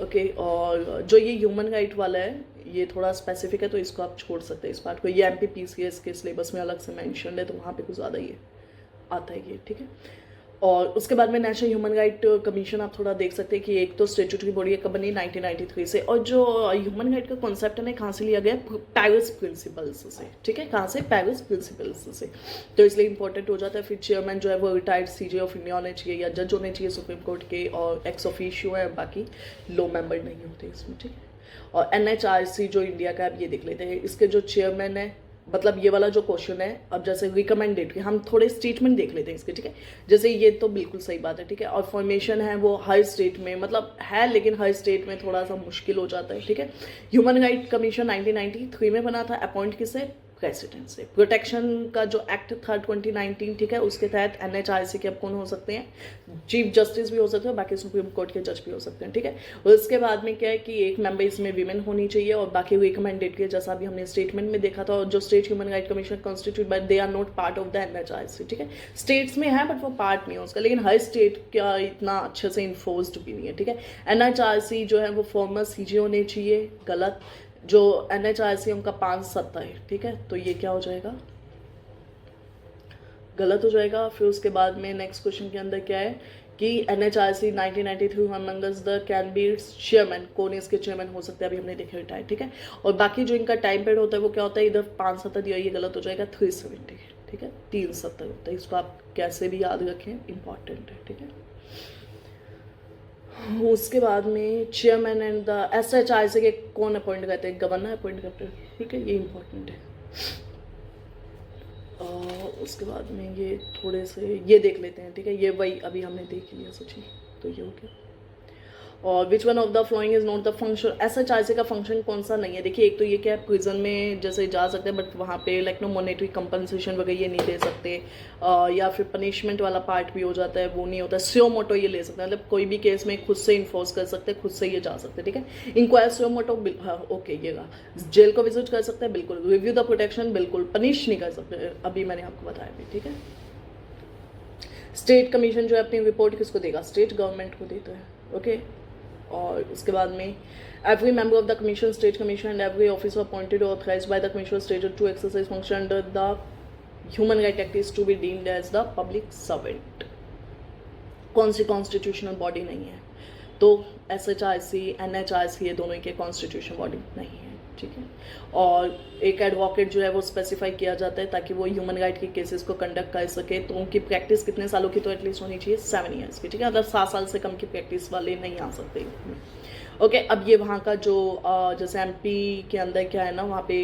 ओके। और जो ये ह्यूमन राइट वाला है ये थोड़ा स्पेसिफिक है, तो इसको आप छोड़ सकते हैं इस पार्ट को। ये MPPCS के सिलेबस में अलग से मेंशन है, तो वहाँ पे कुछ ज़्यादा ये आता है ये, ठीक है। और उसके बाद में नेशनल ह्यूमन राइट कमीशन आप थोड़ा देख सकते हैं कि एक तो स्टेचुटरी बॉडी है, कब बनी? 1993 से। और जो ह्यूमन राइट का कॉन्सेप्ट है ना, कहाँ से लिया गया? पेरिस प्रिंसिपल्स से, ठीक है। कहाँ से? पेरिस प्रिंसिपल्स से। तो इसलिए इंपॉर्टेंट हो जाता है। फिर चेयरमैन जो है वो रिटायर्ड CJ ऑफ इंडिया होने चाहिए या जज होने चाहिए सुप्रीम कोर्ट के, और एक्स ऑफिशियो है, बाकी लो मेंबर नहीं होते इसमें, ठीक है। और NHRC जो इंडिया का, आप ये देख लेते हैं, इसके जो चेयरमैन है, मतलब ये वाला जो क्वेश्चन है, अब जैसे रिकमेंडेड के हम थोड़े स्टेटमेंट देख लेते हैं इसके, ठीक है। जैसे ये तो बिल्कुल सही बात है, ठीक है। और फॉर्मेशन है वो हर स्टेट में, मतलब है लेकिन हर स्टेट में थोड़ा सा मुश्किल हो जाता है, ठीक है। ह्यूमन राइट कमीशन 1993 में बना था, अपॉइंट किसे? प्रेसिडेंट से। प्रोटेक्शन का जो एक्ट था 2019, ठीक है, उसके तहत NHRC के अब कौन हो सकते हैं? चीफ जस्टिस भी हो सकते हैं, बाकी सुप्रीम कोर्ट के जज भी हो सकते हैं, ठीक है। और उसके बाद में क्या है कि एक मेंबर इसमें विमेन होनी चाहिए, और बाकी रिकमेंडेड के, जैसा भी हमने स्टेटमेंट में देखा था। और जो state human right commission constitute but they are not part of the NHRC, ठीक है। स्टेट्स में है बट वो पार्ट नहीं है उसका, लेकिन हर स्टेट का इतना अच्छे से इन्फोर्स्ड भी नहीं है, ठीक है। NHRC जो है वो फॉर्मर CJ होने चाहिए, गलत। जो NHRC उनका 5 सत्ता है, ठीक है। तो ये क्या हो जाएगा? गलत हो जाएगा। फिर उसके बाद में नेक्स्ट क्वेश्चन के अंदर क्या है कि NHRC 1993 Among Us the can be chairman, कौन इसके चेयरमैन हो सकते हैं? अभी हमने देखे रिटायर, ठीक है। और बाकी जो इनका टाइम पीरियड होता है वो क्या होता है? इधर 5 सत्ता दिया, ये गलत हो जाएगा, 370, ठीक है। 3 सत्ता होता है, इसको आप कैसे भी याद रखें, इंपॉर्टेंट है, ठीक है। उसके बाद में चेयरमैन एंड द SHRC के कौन अपॉइंट करते हैं? गवर्नर अपॉइंट करते हैं, ठीक है, ये इंपॉर्टेंट है। उसके बाद में ये थोड़े से ये देख लेते हैं, ठीक है। ये वही अभी हमने देख लिया सची, तो ये हो गया। और which one of the following is not the function? SHRC का फंक्शन कौन सा नहीं है? देखिए एक तो ये क्या है, प्रिजन में जैसे जा सकते हैं बट वहाँ पे लाइक नो मॉनेटरी कंपनसेशन वगैरह ये नहीं दे सकते, या फिर पनिशमेंट वाला पार्ट भी हो जाता है, वो नहीं होता। स्यो मोटो ये ले सकते हैं, मतलब कोई भी केस में खुद से इन्फोर्स कर सकते हैं, खुद से ये जा सकते हैं, ठीक है। इंक्वायर स्यो मोटो, ओके, ये जेल को विजिट कर सकते हैं, बिल्कुल। रिव्यू द प्रोटेक्शन, बिल्कुल। पनिश नहीं कर सकते, अभी मैंने आपको बताया भी, ठीक है। स्टेट कमीशन जो है अपनी रिपोर्ट किसको देगा? स्टेट गवर्नमेंट को देता है, ओके। और उसके बाद में every member of the commission, state commission and every officer appointed और authorised by the commission state to exercise function under the human right act is to be deemed as the public servant. कौन सी कॉन्स्टिट्यूशनल बॉडी नहीं है? तो SHRC, NHRC ये दोनों के कॉन्स्टिट्यूशन बॉडी नहीं है, ठीक है। और एक एडवोकेट जो है वो स्पेसिफाई किया जाता है ताकि वो ह्यूमन राइट के केसेस को कंडक्ट कर सके, तो उनकी प्रैक्टिस कितने सालों की तो एटलीस्ट होनी चाहिए, 7 ईयर्स की, ठीक है। मतलब 7 साल से कम की प्रैक्टिस वाले नहीं आ सकते। ओके, अब ये वहाँ का जो जैसे एमपी के अंदर क्या है ना, वहाँ पे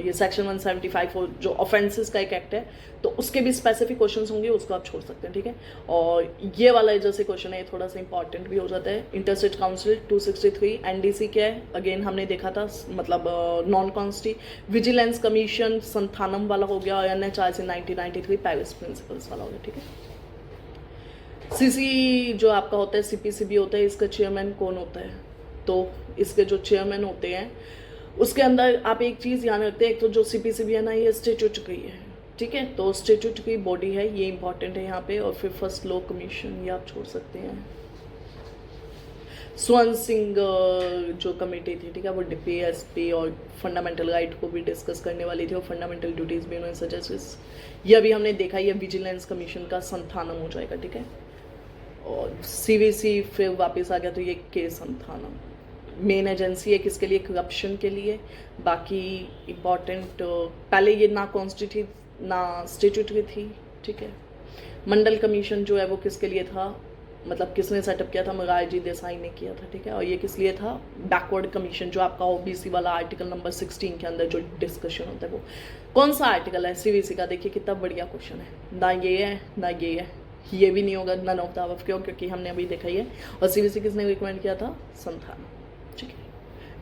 ये सेक्शन 175 जो ऑफेंसेस का एक एक्ट है, तो उसके भी स्पेसिफिक क्वेश्चंस होंगे, उसको आप छोड़ सकते हैं, ठीक है। और ये वाला जैसे क्वेश्चन है, ये थोड़ा सा इंपॉर्टेंट भी हो जाता है। इंटरस्टेट काउंसिल 263, एनडीसी क्या है, अगेन हमने देखा था, मतलब नॉन कॉन्स्टी विजिलेंस कमीशन संथानम वाला हो गया, और NHRC 1993 पेरिस प्रिंसिपल्स वाला हो गया, ठीक है। सीसी जो आपका होता है, CPCB होता है, इसका चेयरमैन कौन होता है, तो इसके जो चेयरमैन होते हैं उसके अंदर आप एक चीज़ ध्यान रखते हैं, एक तो जो CPCB है ना, ये स्टेट्यूटरी है, ठीक है, तो स्टेट्यूटरी बॉडी है, ये इंपॉर्टेंट है यहाँ पे। और फिर फर्स्ट लॉ कमीशन, ये आप छोड़ सकते हैं। स्वर्ण सिंह जो कमेटी थी, ठीक है, वो DPSP और फंडामेंटल राइट को भी डिस्कस करने वाली थी, और फंडामेंटल ड्यूटीज भी उन्होंने सजेस्ट, ये अभी हमने देखा, ये विजिलेंस कमीशन का संथानम हो जाएगा, ठीक है। और CVC फिर वापस आ गया, तो ये के संथानम मेन एजेंसी है किसके लिए, करप्शन के लिए। बाकी इम्पॉर्टेंट, पहले ये ना कॉन्स्टिट्यूट ना स्टेट्यूटरी थी, ठीक है। मंडल कमीशन जो है वो किसके लिए था, मतलब किसने सेटअप किया था, मोरारजी देसाई ने किया था, ठीक है। और ये किस लिए था, बैकवर्ड कमीशन, जो आपका OBC वाला आर्टिकल नंबर 16 के अंदर जो डिस्कशन होता है, वो कौन सा आर्टिकल है, CVC का। देखिए कितना बढ़िया क्वेश्चन है, ना ये है ना ये है, ये भी नहीं होगा, नन ऑफ द अबव, क्यों, क्योंकि हमने अभी देखा ही है। और CVC किसने रिकमेंड किया था, संथान, ठीक है।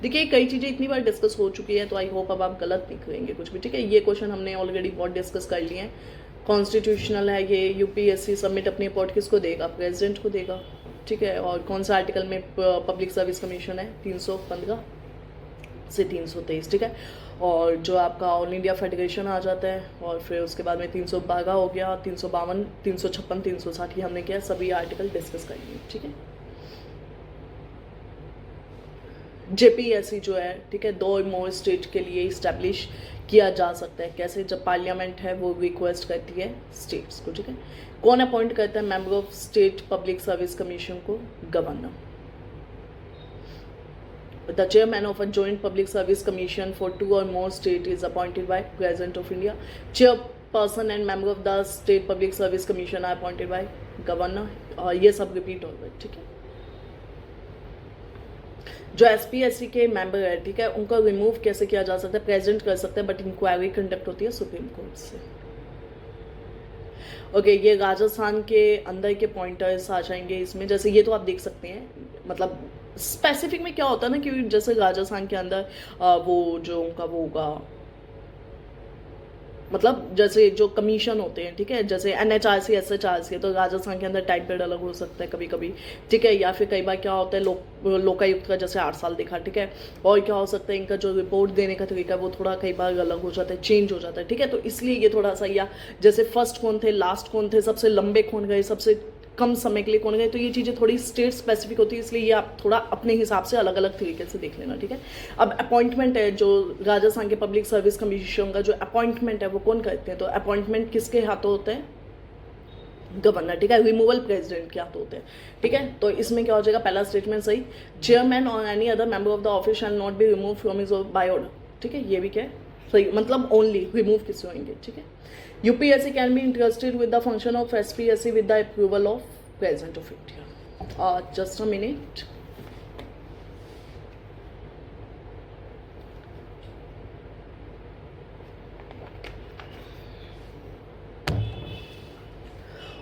देखिए कई चीज़ें इतनी बार डिस्कस हो चुकी है, तो आई होप अब आप गलत नहीं करेंगे कुछ भी, ठीक है। ये क्वेश्चन हमने ऑलरेडी बहुत डिस्कस कर लिए हैं। कॉन्स्टिट्यूशनल है ये, UPSC सबमिट अपनी रिपोर्ट किसको देगा, प्रेसिडेंट को देगा, ठीक है। और कौन सा आर्टिकल में पब्लिक सर्विस कमीशन है, 315 से 323, ठीक है। और जो आपका ऑल इंडिया फेडरेशन आ जाता है, और फिर उसके बाद में 312 हो गया, 352, 356, 360 हमने किया, सभी आर्टिकल डिस्कस कर लिए, ठीक है। JPSC जो है, ठीक है, 2 और मोर स्टेट के लिए इस्टेब्लिश किया जा सकता है, कैसे, जब पार्लियामेंट है वो रिक्वेस्ट करती है स्टेट्स को, ठीक है। कौन अपॉइंट करता है member of state public service commission को, governor. The chairman of a joint public service commission for 2 or more state is appointed by President of India. Chairperson and member of the state public service commission are appointed by governor. ये सब रिपीट हो गए, ठीक है। जो SPSC के मेंबर है, ठीक है, उनका रिमूव कैसे किया जा सकता है, प्रेसिडेंट कर सकता है, बट इंक्वायरी कंडक्ट होती है सुप्रीम कोर्ट से। ओके, ये राजस्थान के अंदर के पॉइंटर्स आ जाएंगे इसमें, जैसे ये तो आप देख सकते हैं, मतलब स्पेसिफिक में क्या होता है ना, क्योंकि जैसे राजस्थान के अंदर वो जो उनका वो होगा, मतलब जैसे जो कमीशन होते हैं, ठीक है, जैसे NHRC SHRC है, तो राजस्थान के अंदर टाइम पीरियड अलग हो सकता है कभी कभी, ठीक है। या फिर कई बार क्या होता है, लोकायुक्त का जैसे 8 साल देखा, ठीक है। और क्या हो सकता है, इनका जो रिपोर्ट देने का तरीका वो थोड़ा कई बार अलग हो जाता है, चेंज हो जाता है, ठीक है। तो इसलिए ये थोड़ा सा, या जैसे फर्स्ट कौन थे, लास्ट कौन थे, सबसे लंबे कौन गए, सबसे कम समय के लिए कौन गए, तो ये चीज़ें थोड़ी स्टेट स्पेसिफिक होती है, इसलिए ये आप थोड़ा अपने हिसाब से अलग अलग तरीके से देख लेना, ठीक है। अब अपॉइंटमेंट है, जो राजस्थान के पब्लिक सर्विस कमीशन का जो अपॉइंटमेंट है वो कौन करते हैं, तो अपॉइंटमेंट किसके हाथों होते हैं, गवर्नर, ठीक है। रिमूवल प्रेसिडेंट के हाथों होते हैं, ठीक है। तो इसमें क्या हो जाएगा, पहला स्टेटमेंट सही, चेयरमैन और any other member of the office shall not be remove from his by order, ठीक है। ये भी क्या है, सही, मतलब ओनली रिमूव किससे होंगे, ठीक है। UPSC can be interested with the function of SPSC with the approval of President of India. Just a minute.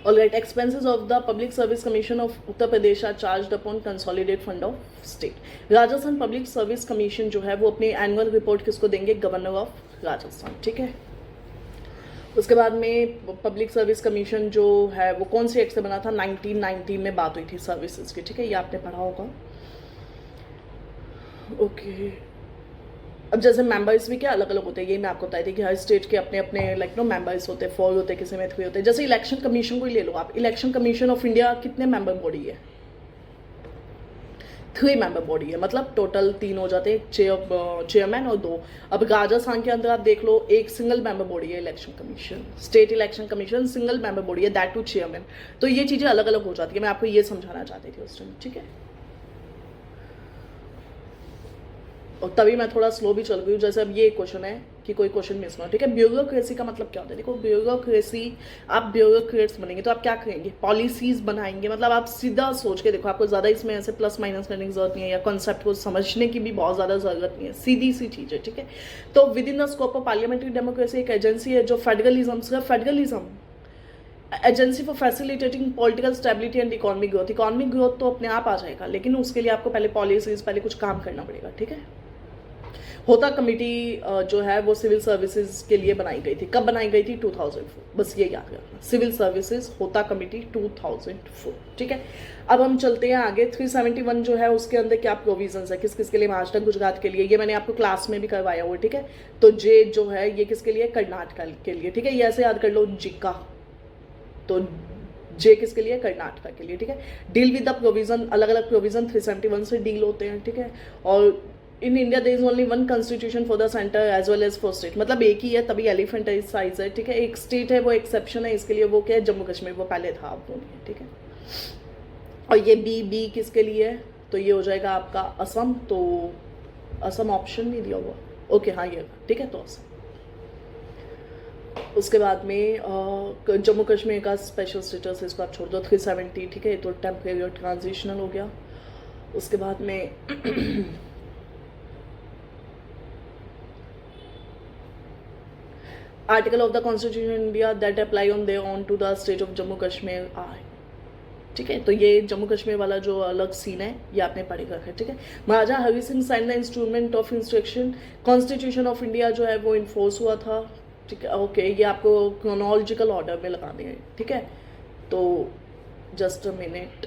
Alright, expenses of the Public Service Commission of Uttar Pradesh are charged upon consolidated fund of state. Rajasthan public service commission जो है वो अपनी एनुअल रिपोर्ट किसको देंगे, गवर्नर ऑफ राजस्थान, ठीक है। उसके बाद में पब्लिक सर्विस कमीशन जो है वो कौन सी एक्ट से बना था, 1990 में बात हुई थी सर्विसेज की, ठीक है, ये आपने पढ़ा होगा। ओके, अब जैसे मेंबर्स भी क्या अलग अलग होते हैं, ये मैं आपको बताई थी कि हर स्टेट के अपने अपने लाइक नो मेंबर्स होते हैं, 4 होते हैं, किसी में 3 होते हैं। जैसे इलेक्शन कमीशन को ही ले लो आप, इलेक्शन कमीशन ऑफ इंडिया कितने मेंबर बॉडी है, 3 मेंबर बॉडी है, मतलब टोटल 3 हो जाते हैं, चेयरमैन और 2। अब राजस्थान के अंदर आप देख लो, एक सिंगल मेंबर बॉडी है election commission, state election commission single member body है, दैट टू चेयरमैन। तो ये चीज़ें अलग अलग हो जाती है, मैं आपको ये समझाना चाहती थी उस टाइम, ठीक है। और तभी मैं थोड़ा स्लो भी चल गई हूँ। जैसे अब ये क्वेश्चन है कि कोई क्वेश्चन मिस ना हो, ठीक है। ब्यूरोक्रेसी का मतलब क्या होता है? देखो ब्यूरोक्रेसी, आप ब्यूरोक्रेट्स बनेंगे तो आप क्या करेंगे? पॉलिसीज बनाएंगे। मतलब आप सीधा सोच के देखो, आपको ज़्यादा इसमें ऐसे प्लस माइनस करने की जरूरत नहीं है, या कॉन्सेप्ट को समझने की भी बहुत ज़्यादा जरूरत नहीं है, सीधी सी चीज़ है, ठीक है। तो with in the scope of parliamentary democracy एक एजेंसी है जो federalism agency for facilitating political stability and economic growth. Economic growth तो अपने आप आ जाएगा, लेकिन उसके लिए आपको पहले पॉलिसीज, पहले कुछ काम करना पड़ेगा, ठीक है। होता कमेटी जो है वो सिविल सर्विसेज के लिए बनाई गई थी। कब बनाई गई थी? 2004, बस ये याद रखना। सिविल सर्विसेज होता कमेटी 2004, ठीक है। अब हम चलते हैं आगे। 371 जो है उसके अंदर क्या प्रोविजंस है, किस किस के लिए? महाराष्ट्र गुजरात के लिए, ये मैंने आपको क्लास में भी करवाया हुआ, ठीक है। तो जे जो है ये किसके लिए? कर्नाटक के लिए, ठीक है। ये ऐसे याद कर लो, जिका। तो जे किसके लिए? कर्नाटक के लिए, ठीक है। डील विद द प्रोविजन, अलग अलग प्रोविजन 371 से डील होते हैं, ठीक है। और in India there is only one constitution for the centre as well as for state. मतलब एक ही है, तभी एलिफेंट साइज है, ठीक है। एक स्टेट है वो एक्सेप्शन है इसके लिए, वो क्या है? जम्मू कश्मीर, वो पहले था, अब नहीं है, ठीक है। और ये बी किसके लिए है? तो ये हो जाएगा आपका असम। तो असम ऑप्शन नहीं दिया हुआ, ओके, हाँ ये, ठीक है। तो असम। उसके बाद में जम्मू कश्मीर का स्पेशल स्टेटस, इसको आप छोड़ दो। 370, ठीक है, ये तो टेम्परेरी और ट्रांजिशनल हो गया। उसके बाद में article of the constitution India that apply on there on to the state of Jammu Kashmir are, ठीक है। तो ये जम्मू कश्मीर वाला जो अलग सीन है ये आपने पढ़ेगा, ठीक है। Maharaja Hari Singh sign the instrument of instruction. Constitution of India जो है वो इन्फोर्स हुआ था, ठीक है, ओके। ये आपको क्रोनोलॉजिकल ऑर्डर में लगाने हैं, ठीक है। तो जस्ट अ मिनट,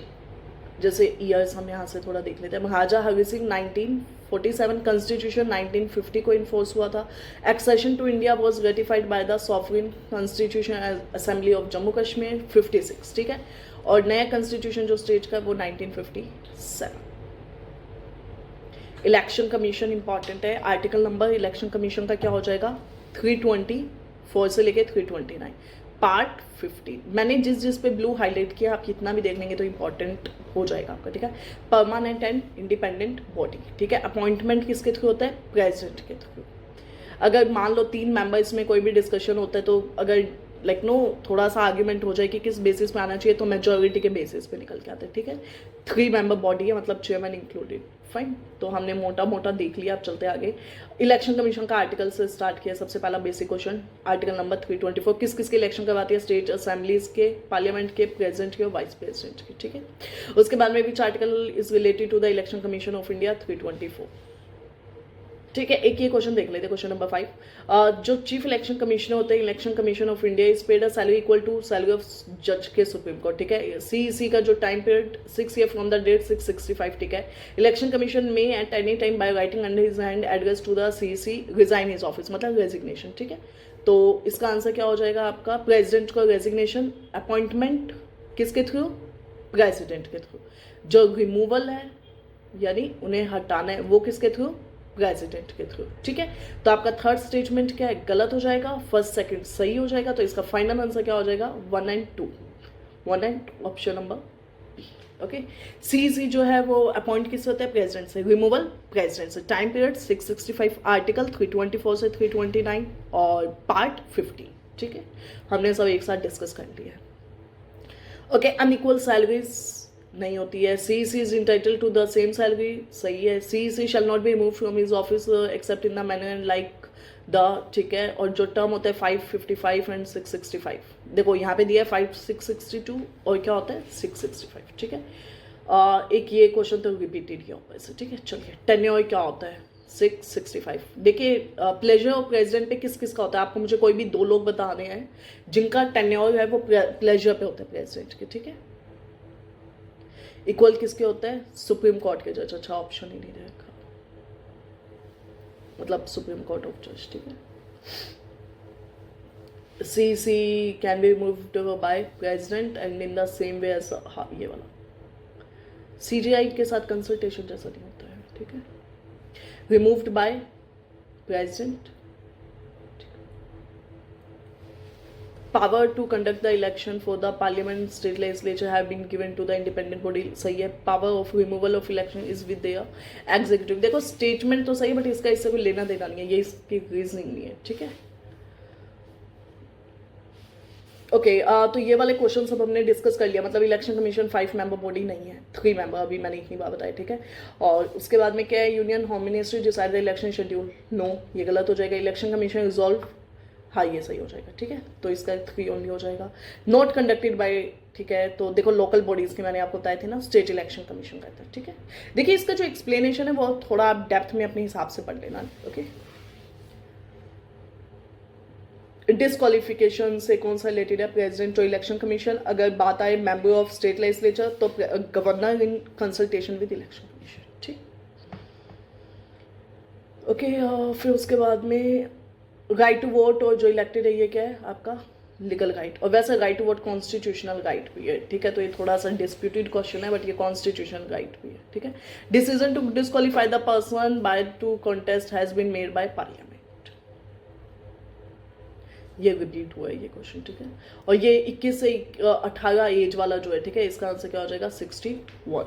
जैसे ईयर्स हम यहाँ से थोड़ा देख लेते हैं। महाराजा हरि सिंह 1947, कॉन्स्टिट्यूशन 1950 को इन्फोर्स हुआ था। Accession to India was ratified by the sovereign constitution assembly of Jammu Kashmir 56, ठीक है। और नया कॉन्स्टिट्यूशन जो स्टेट का वो 1957। इलेक्शन कमीशन इंपॉर्टेंट है। आर्टिकल नंबर इलेक्शन कमीशन का क्या हो जाएगा? 324 से लेके 329, पार्ट 50। मैंने जिस पे ब्लू हाईलाइट किया, आप कितना भी देख लेंगे तो इंपॉर्टेंट हो जाएगा आपका, ठीक है। परमानेंट एंड इंडिपेंडेंट बॉडी, ठीक है। अपॉइंटमेंट किसके थ्रू होता है? प्रेसिडेंट के थ्रू। अगर मान लो 3 मेंबर्स में कोई भी डिस्कशन होता है, तो अगर थोड़ा सा आर्ग्यूमेंट हो जाए कि किस बेसिस पे आना चाहिए, तो मेजॉरिटी के बेसिस पे निकल के आते हैं, ठीक है। 3 मेंबर बॉडी है, मतलब चेयरमैन इंक्लूडेड, फाइन। तो हमने मोटा मोटा देख लिया, अब चलते आगे। इलेक्शन कमीशन का आर्टिकल से स्टार्ट किया। सबसे पहला बेसिक क्वेश्चन, आर्टिकल नंबर 324, किस किस के इलेक्शन करवाती है? स्टेट असेंबलीज के, पार्लियामेंट के, प्रेसिडेंट के और वाइस प्रेसिडेंट के, ठीक है। उसके बाद में which article is related to the election commission of India? 324, ठीक है। एक ये क्वेश्चन देख लेते हैं, क्वेश्चन नंबर 5। जो चीफ इलेक्शन कमिश्नर होते हैं election commission of India is paid a salary equal to salary of जज के सुप्रीम कोर्ट, ठीक है। सीईसी का जो time period 6 year from the date 665, ठीक है। इलेक्शन कमीशन में at any time by writing under his hand address to the CEC resign his office, मतलब रेजिग्नेशन, ठीक है। तो इसका आंसर क्या हो जाएगा आपका? प्रेसिडेंट को रेजिग्नेशन। अपॉइंटमेंट किसके थ्रू? प्रेसिडेंट के थ्रू। जो रिमूवल है यानी उन्हें हटाना है, वो किसके थ्रू? प्रेसिडेंट के थ्रू, ठीक है। तो आपका थर्ड स्टेटमेंट क्या है? गलत हो जाएगा, फर्स्ट सेकंड सही हो जाएगा। तो इसका फाइनल आंसर क्या हो जाएगा? 1 and 2, 1 and option number B, okay. CEC जो है वो अपॉइंट किससे होता है? प्रेसिडेंट से। रिमूवल प्रेसिडेंट से। टाइम पीरियड 665, आर्टिकल 324 से 329 और पार्ट 50, ठीक है। हमने सब एक साथ डिस्कस कर लिया है, ओके। अनइक्वल सैलरीज नहीं होती है। CEC is entitle to the same salary, सही है। CEC shall not be remove from his office except in the manner like the, ठीक है। और जो टर्म होता है 555 एंड 665, देखो यहाँ पे दिया है 5662 और क्या होता है 665, ठीक है। एक ये क्वेश्चन तो रिपीटेड किया ऊपर से, ठीक है। चलिए, टेन्योर क्या होता है? 665। देखिए, प्लेजर ऑफ प्रेसिडेंट पे किस किस का होता है? आपको मुझे कोई भी 2 लोग बताने हैं जिनका टेन्योर है वो प्लेजर पे होता है प्रेसिडेंट के, ठीक है। इक्वल किसके होता है? सुप्रीम कोर्ट के जज। अच्छा, ऑप्शन ही नहीं रखा, मतलब सुप्रीम कोर्ट ऑफ जज, ठीक है। CEC can be removed by president and in the same way as, हाँ ये वाला सीजीआई के साथ कंसल्टेशन जैसा नहीं होता है, ठीक है। Removed by president, power to conduct the election for the parliament state legislature have been given to the independent body, सही है. Power of removal of election is with their executive. देखो statement तो सही है, बट इसका इससे कोई लेना देना नहीं है, ये इसकी रीजनिंग नहीं है, ठीक है. ओके तो ये वाले क्वेश्चन सब हमने डिस्कस कर लिया. मतलब इलेक्शन कमीशन 5 मेंबर बॉडी नहीं है, 3 मेंबर, अभी मैंने इतनी बात बताई, ठीक है. और उसके बाद में क्या है, union home ministry decide the election schedule, no ये गलत हो जाएगा. इलेक्शन कमीशन रिजॉल्व, हाँ ये सही हो जाएगा, ठीक है. तो इसका 3 ओनली हो जाएगा. नॉट कंडक्टेड बाय, ठीक है. तो देखो लोकल बॉडीज की मैंने आपको बताए थे ना, स्टेट इलेक्शन कमीशन कहते हैं, ठीक है. देखिए इसका जो एक्सप्लेनेशन है वो थोड़ा आप डेप्थ में अपने हिसाब से पढ़ लेना, ओके. डिस्क्वालिफिकेशन से कौन सा रिलेटेड है, प्रेसिडेंट और इलेक्शन कमीशन. अगर बात आए मेंबर ऑफ स्टेट लेजिस्लेचर तो governor in consultation with election commission, ठीक. ओके फिर उसके बाद में राइट टू वोट, और जो इलेक्टेड है ये क्या है आपका लीगल राइट. और वैसे right to vote constitutional right भी है, ठीक है. तो ये थोड़ा सा डिस्प्यूटेड क्वेश्चन है, बट ये कॉन्स्टिट्यूशनल राइट भी है, ठीक है. Decision to disqualify the person by to contest has been made by parliament, ये रिपीट हुआ है ये क्वेश्चन, ठीक है. और ये 21 से 18 एज वाला जो है, ठीक है, इसका आंसर क्या हो जाएगा 61.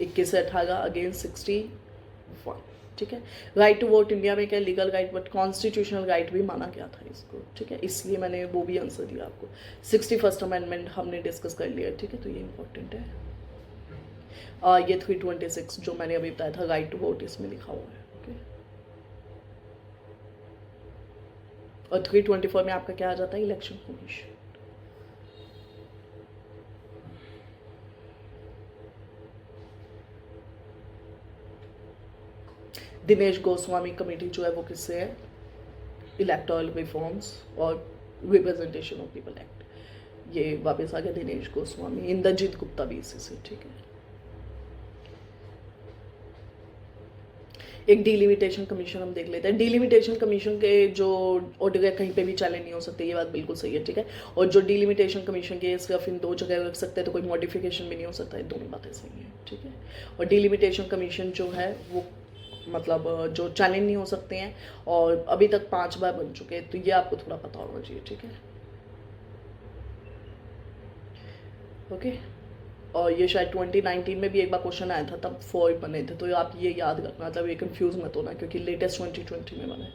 21 से 18 अगेन 61, ठीक है. राइट टू वोट इंडिया में क्या legal right, but constitutional right भी माना गया था इसको, ठीक है. इसलिए मैंने वो भी आंसर दिया आपको. 61st अमेंडमेंट हमने डिस्कस कर लिया, ठीक है. तो ये इंपॉर्टेंट है. ये 326 जो मैंने अभी बताया था राइट टू वोट, इसमें लिखा हुआ है, ओके. और 324 में आपका क्या आ जाता है, election commission. Dinesh Goswami committee जो है वो किससे है, इलेक्टोरल रिफॉर्म्स और रिप्रेजेंटेशन ऑफ पीपल एक्ट. ये वापस आ गया दिनेश गोस्वामी. इंद्रजीत गुप्ता भी इसी से, ठीक है. एक डिलिमिटेशन कमीशन हम देख लेते हैं. डिलिमिटेशन कमीशन के जो ऑर्डर है कहीं पे भी चैलेंज नहीं हो सकते, ये बात बिल्कुल सही है, ठीक है. और जो डिलिमिटेशन कमीशन के सिर्फ इन 2 जगह रख सकते हैं, तो कोई मॉडिफिकेशन भी नहीं हो सकता है. दोनों बातें सही हैं, ठीक है. और डिलिमिटेशन कमीशन जो है वो मतलब जो चैलेंज नहीं हो सकते हैं, और अभी तक 5 बार बन चुके हैं, तो ये आपको थोड़ा पता होना चाहिए, ठीक है. ओके. और ये शायद 2019 में भी एक बार क्वेश्चन आया था, तब 4 बने थे. तो आप ये याद रखना, मतलब ये कंफ्यूज मत होना, क्योंकि लेटेस्ट 2020 में बने.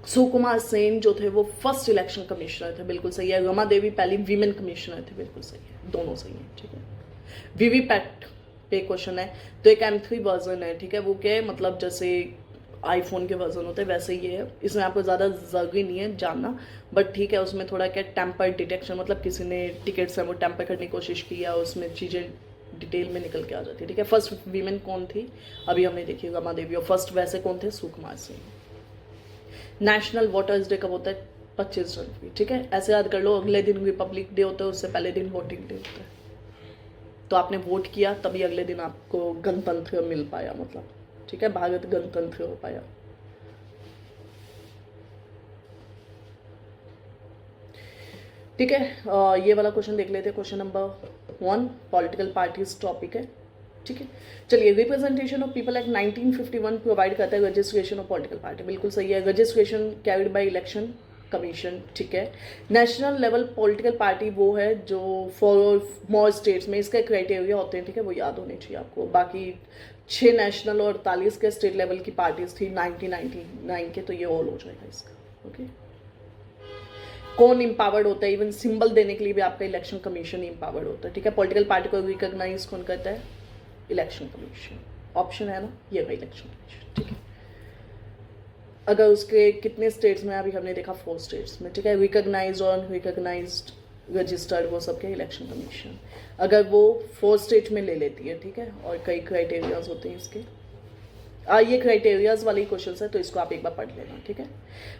सुकुमार सेन जो थे वो फर्स्ट इलेक्शन कमिश्नर थे, बिल्कुल सही है. रमा देवी पहली वीमेन कमिश्नर थे, बिल्कुल सही है. दोनों सही है, ठीक है. वीवीपैट पे क्वेश्चन है, तो एक M3 वर्जन है, ठीक है. वो क्या है, मतलब जैसे आईफोन के वर्जन होते हैं वैसे ये है. इसमें आपको ज़्यादा ज़रूरी नहीं है जानना, बट ठीक है. उसमें थोड़ा क्या टेम्पर डिटेक्शन, मतलब किसी ने टिकट्स हैं वो टेम्पर करने की कोशिश की है, उसमें चीज़ें डिटेल में निकल के आ जाती है, ठीक है. फर्स्ट वीमेन कौन थी अभी हमने देखी, रमा देवी. और फर्स्ट वैसे कौन थे, सुकुमार सिंह. नेशनल वोटर्स डे कब होता है, 25 जनवरी, ठीक है. ऐसे याद कर लो, अगले दिन रिपब्लिक डे होता है, उससे पहले दिन वोटिंग डे होता है. तो आपने वोट किया तभी अगले दिन आपको गणतंत्र मिल पाया, मतलब, ठीक है, भारत गणतंत्र हो पाया. ठीक है. ये वाला क्वेश्चन देख लेते हैं. Question number 1 political parties topic है, ठीक है. चलिए, representation of people act 1951 provide करता है रजिस्ट्रेशन ऑफ पॉलिटिकल पार्टी, बिल्कुल सही है. Registration carried by election commission, ठीक है. नेशनल लेवल पॉलिटिकल पार्टी वो है जो फॉर मोर स्टेट्स में इसका क्राइटेरिया होते हैं, ठीक है, वो याद होने चाहिए आपको. बाकी 6 नेशनल और 48 के स्टेट लेवल की पार्टीज थी 1999 के, तो ये ऑल हो जाएगा इसका, ओके. कौन इम्पावर्ड होता है, इवन सिंबल देने के लिए भी आपका इलेक्शन कमीशन इम्पावर्ड होता है, ठीक है. पॉलिटिकल पार्टी को रिकॉग्नाइज कौन करता है, इलेक्शन कमीशन. ऑप्शन है ना, ये है इलेक्शन कमीशन, ठीक है. अगर उसके कितने स्टेट्स में, अभी हमने देखा 4 स्टेट्स में, ठीक है. रिकॉग्नाइज और रिकॉग्नाइज्ड रजिस्टर्ड वो सबके इलेक्शन कमीशन. अगर वो 4 स्टेट में ले लेती है, ठीक है. और कई क्राइटेरियाज होते हैं इसके. ये क्राइटेरियाज वाले क्वेश्चन है, तो इसको आप एक बार पढ़ लेना, ठीक है.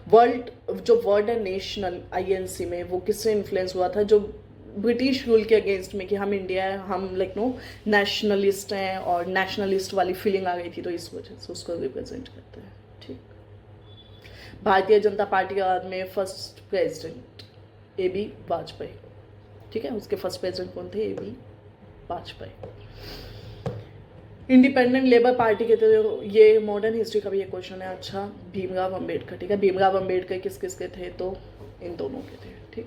वर्ड है नेशनल INC में, वो किससे इन्फ्लुएंस हुआ था, जो ब्रिटिश रूल के अगेंस्ट में, कि हम इंडिया है, हम लाइक नो नेशनलिस्ट हैं, और नेशनलिस्ट वाली फीलिंग आ गई थी, तो इस वजह से उसको रिप्रेजेंट करते हैं, ठीक. भारतीय जनता पार्टी के बाद में फर्स्ट प्रेसिडेंट AB वाजपेयी, ठीक है. उसके फर्स्ट प्रेसिडेंट कौन थे, AB Vajpayee. Independent labour party के थे, ये मॉडर्न हिस्ट्री का भी ये क्वेश्चन है। अच्छा, भीमराव अंबेडकर, ठीक है, भीमराव अंबेडकर किस किस के थे, तो इन दोनों के थे, ठीक।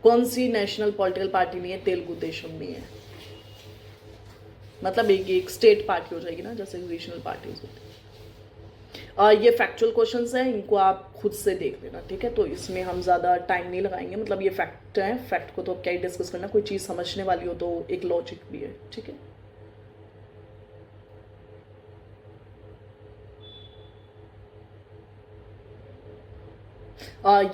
कौन सी नेशनल पॉलिटिकल पार्टी नहीं है, तेलुगु देशम नहीं है, मतलब एक स्टेट पार्टी हो जाएगी ना, जैसे रीजनल पार्टीज होती है। ये फैक्चुअल क्वेश्चंस हैं, इनको आप खुद से देख लेना, ठीक है, तो इसमें हम ज़्यादा टाइम नहीं लगाएंगे, मतलब ये फैक्ट है, फैक्ट को तो क्या ही डिस्कस करना, कोई चीज़ समझने वाली हो तो एक लॉजिक भी है, ठीक है।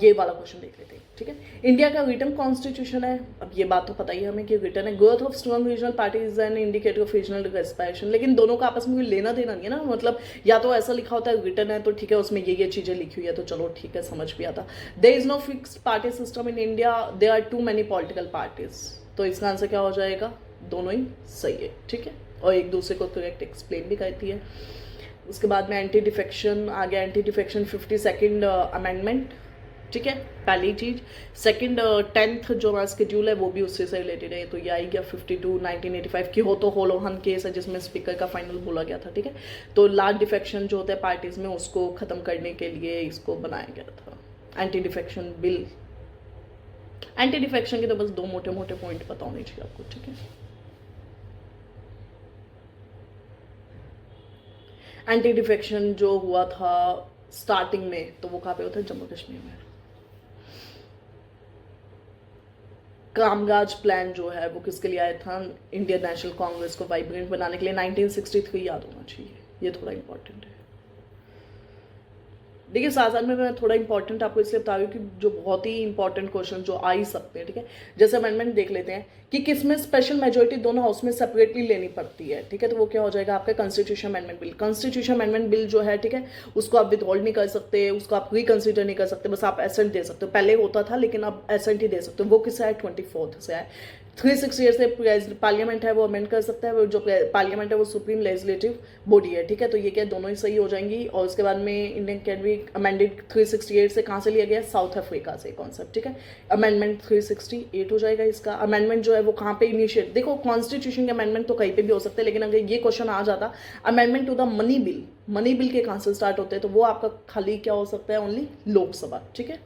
ये वाला क्वेश्चन देख लेते हैं, ठीक है। इंडिया का रिटन कॉन्स्टिट्यूशन है, अब ये बात तो पता ही है हमें कि रिटन है। Growth of strong regional parties and indicator of regional aspiration, लेकिन दोनों का आपस में कोई लेना देना नहीं है ना, मतलब या तो ऐसा लिखा होता है रिटन है तो ठीक है, उसमें ये चीज़ें लिखी हुई है तो चलो ठीक है, समझ भी आता। There is no fixed party system in India, there are too many political parties, तो इसका आंसर क्या हो जाएगा, दोनों ही सही है, ठीक है, और एक दूसरे को करेक्ट एक्सप्लेन भी करती है। उसके बाद में एंटी डिफेक्शन आ गया, एंटी डिफेक्शन 52nd अमेंडमेंट, ठीक है, पहली चीज। सेकंड 10th जो हमारा शेड्यूल है वो भी उससे से रिलेटेड है, तो ये आई गया 52 1985 की हो, तो होलोहन केस है जिसमें स्पीकर का फाइनल बोला गया था, ठीक है। तो लार्ज डिफेक्शन जो होता है पार्टीज में, उसको खत्म करने के लिए इसको बनाया गया था, anti defection bill. Anti defection के तो बस दो मोटे मोटे पॉइंट पता होने चाहिए आपको, ठीक है। एंटी डिफेक्शन जो हुआ था स्टार्टिंग में, तो वो कहाँ पे होता है, जम्मू कश्मीर में। कामराज प्लान जो है वो किसके लिए आया था, इंडियन नेशनल कांग्रेस को वाइब्रेंट बनाने के लिए, 1963 याद होना चाहिए, ये थोड़ा इंपॉर्टेंट है। देखिए साथ साथ में मैं थोड़ा इंपॉर्टेंट आपको इसलिए बता रही हूँ कि जो बहुत ही इंपॉर्टेंट क्वेश्चन जो आ ही सकते हैं, ठीक है। जैसे अमेंडमेंट देख लेते हैं कि किसमें स्पेशल मेजोरिटी दोनों हाउस में सेपरेटली लेनी पड़ती है, ठीक है, तो वो क्या हो जाएगा आपका constitution amendment bill. Constitution amendment bill जो है, ठीक है, उसको आप विथहोल्ड नहीं कर सकते, उसको आप रिकंसिडर नहीं कर सकते, बस आप एसेंट दे सकते हो। पहले होता था लेकिन अब एसेंट ही दे सकते हो। वो किससे है, 24th से है। 360 ईयर से पार्लियामेंट है वो अमेंड कर सकता है, वो जो पार्लियामेंट है वो सुप्रीम लेजिस्लेटिव बॉडी है, ठीक है, तो ये क्या दोनों ही सही हो जाएंगी। और उसके बाद में इंडियन कैन बी अमेंडेड 368 से कहाँ से लिया गया, साउथ अफ्रीका से कॉन्सेप्ट, ठीक है। अमेंडमेंट 368 हो जाएगा इसका। अमेंडमेंट जो है वो कहाँ पे इनिशिएट, देखो कॉन्स्टिट्यूशन के अमेंडमेंट तो कहीं पे भी हो सकते हैं, लेकिन अगर ये क्वेश्चन आ जाता amendment to the money bill, money bill के कहाँ से स्टार्ट होते हैं, तो वो आपका खाली क्या हो सकता है, ओनली लोकसभा, ठीक है।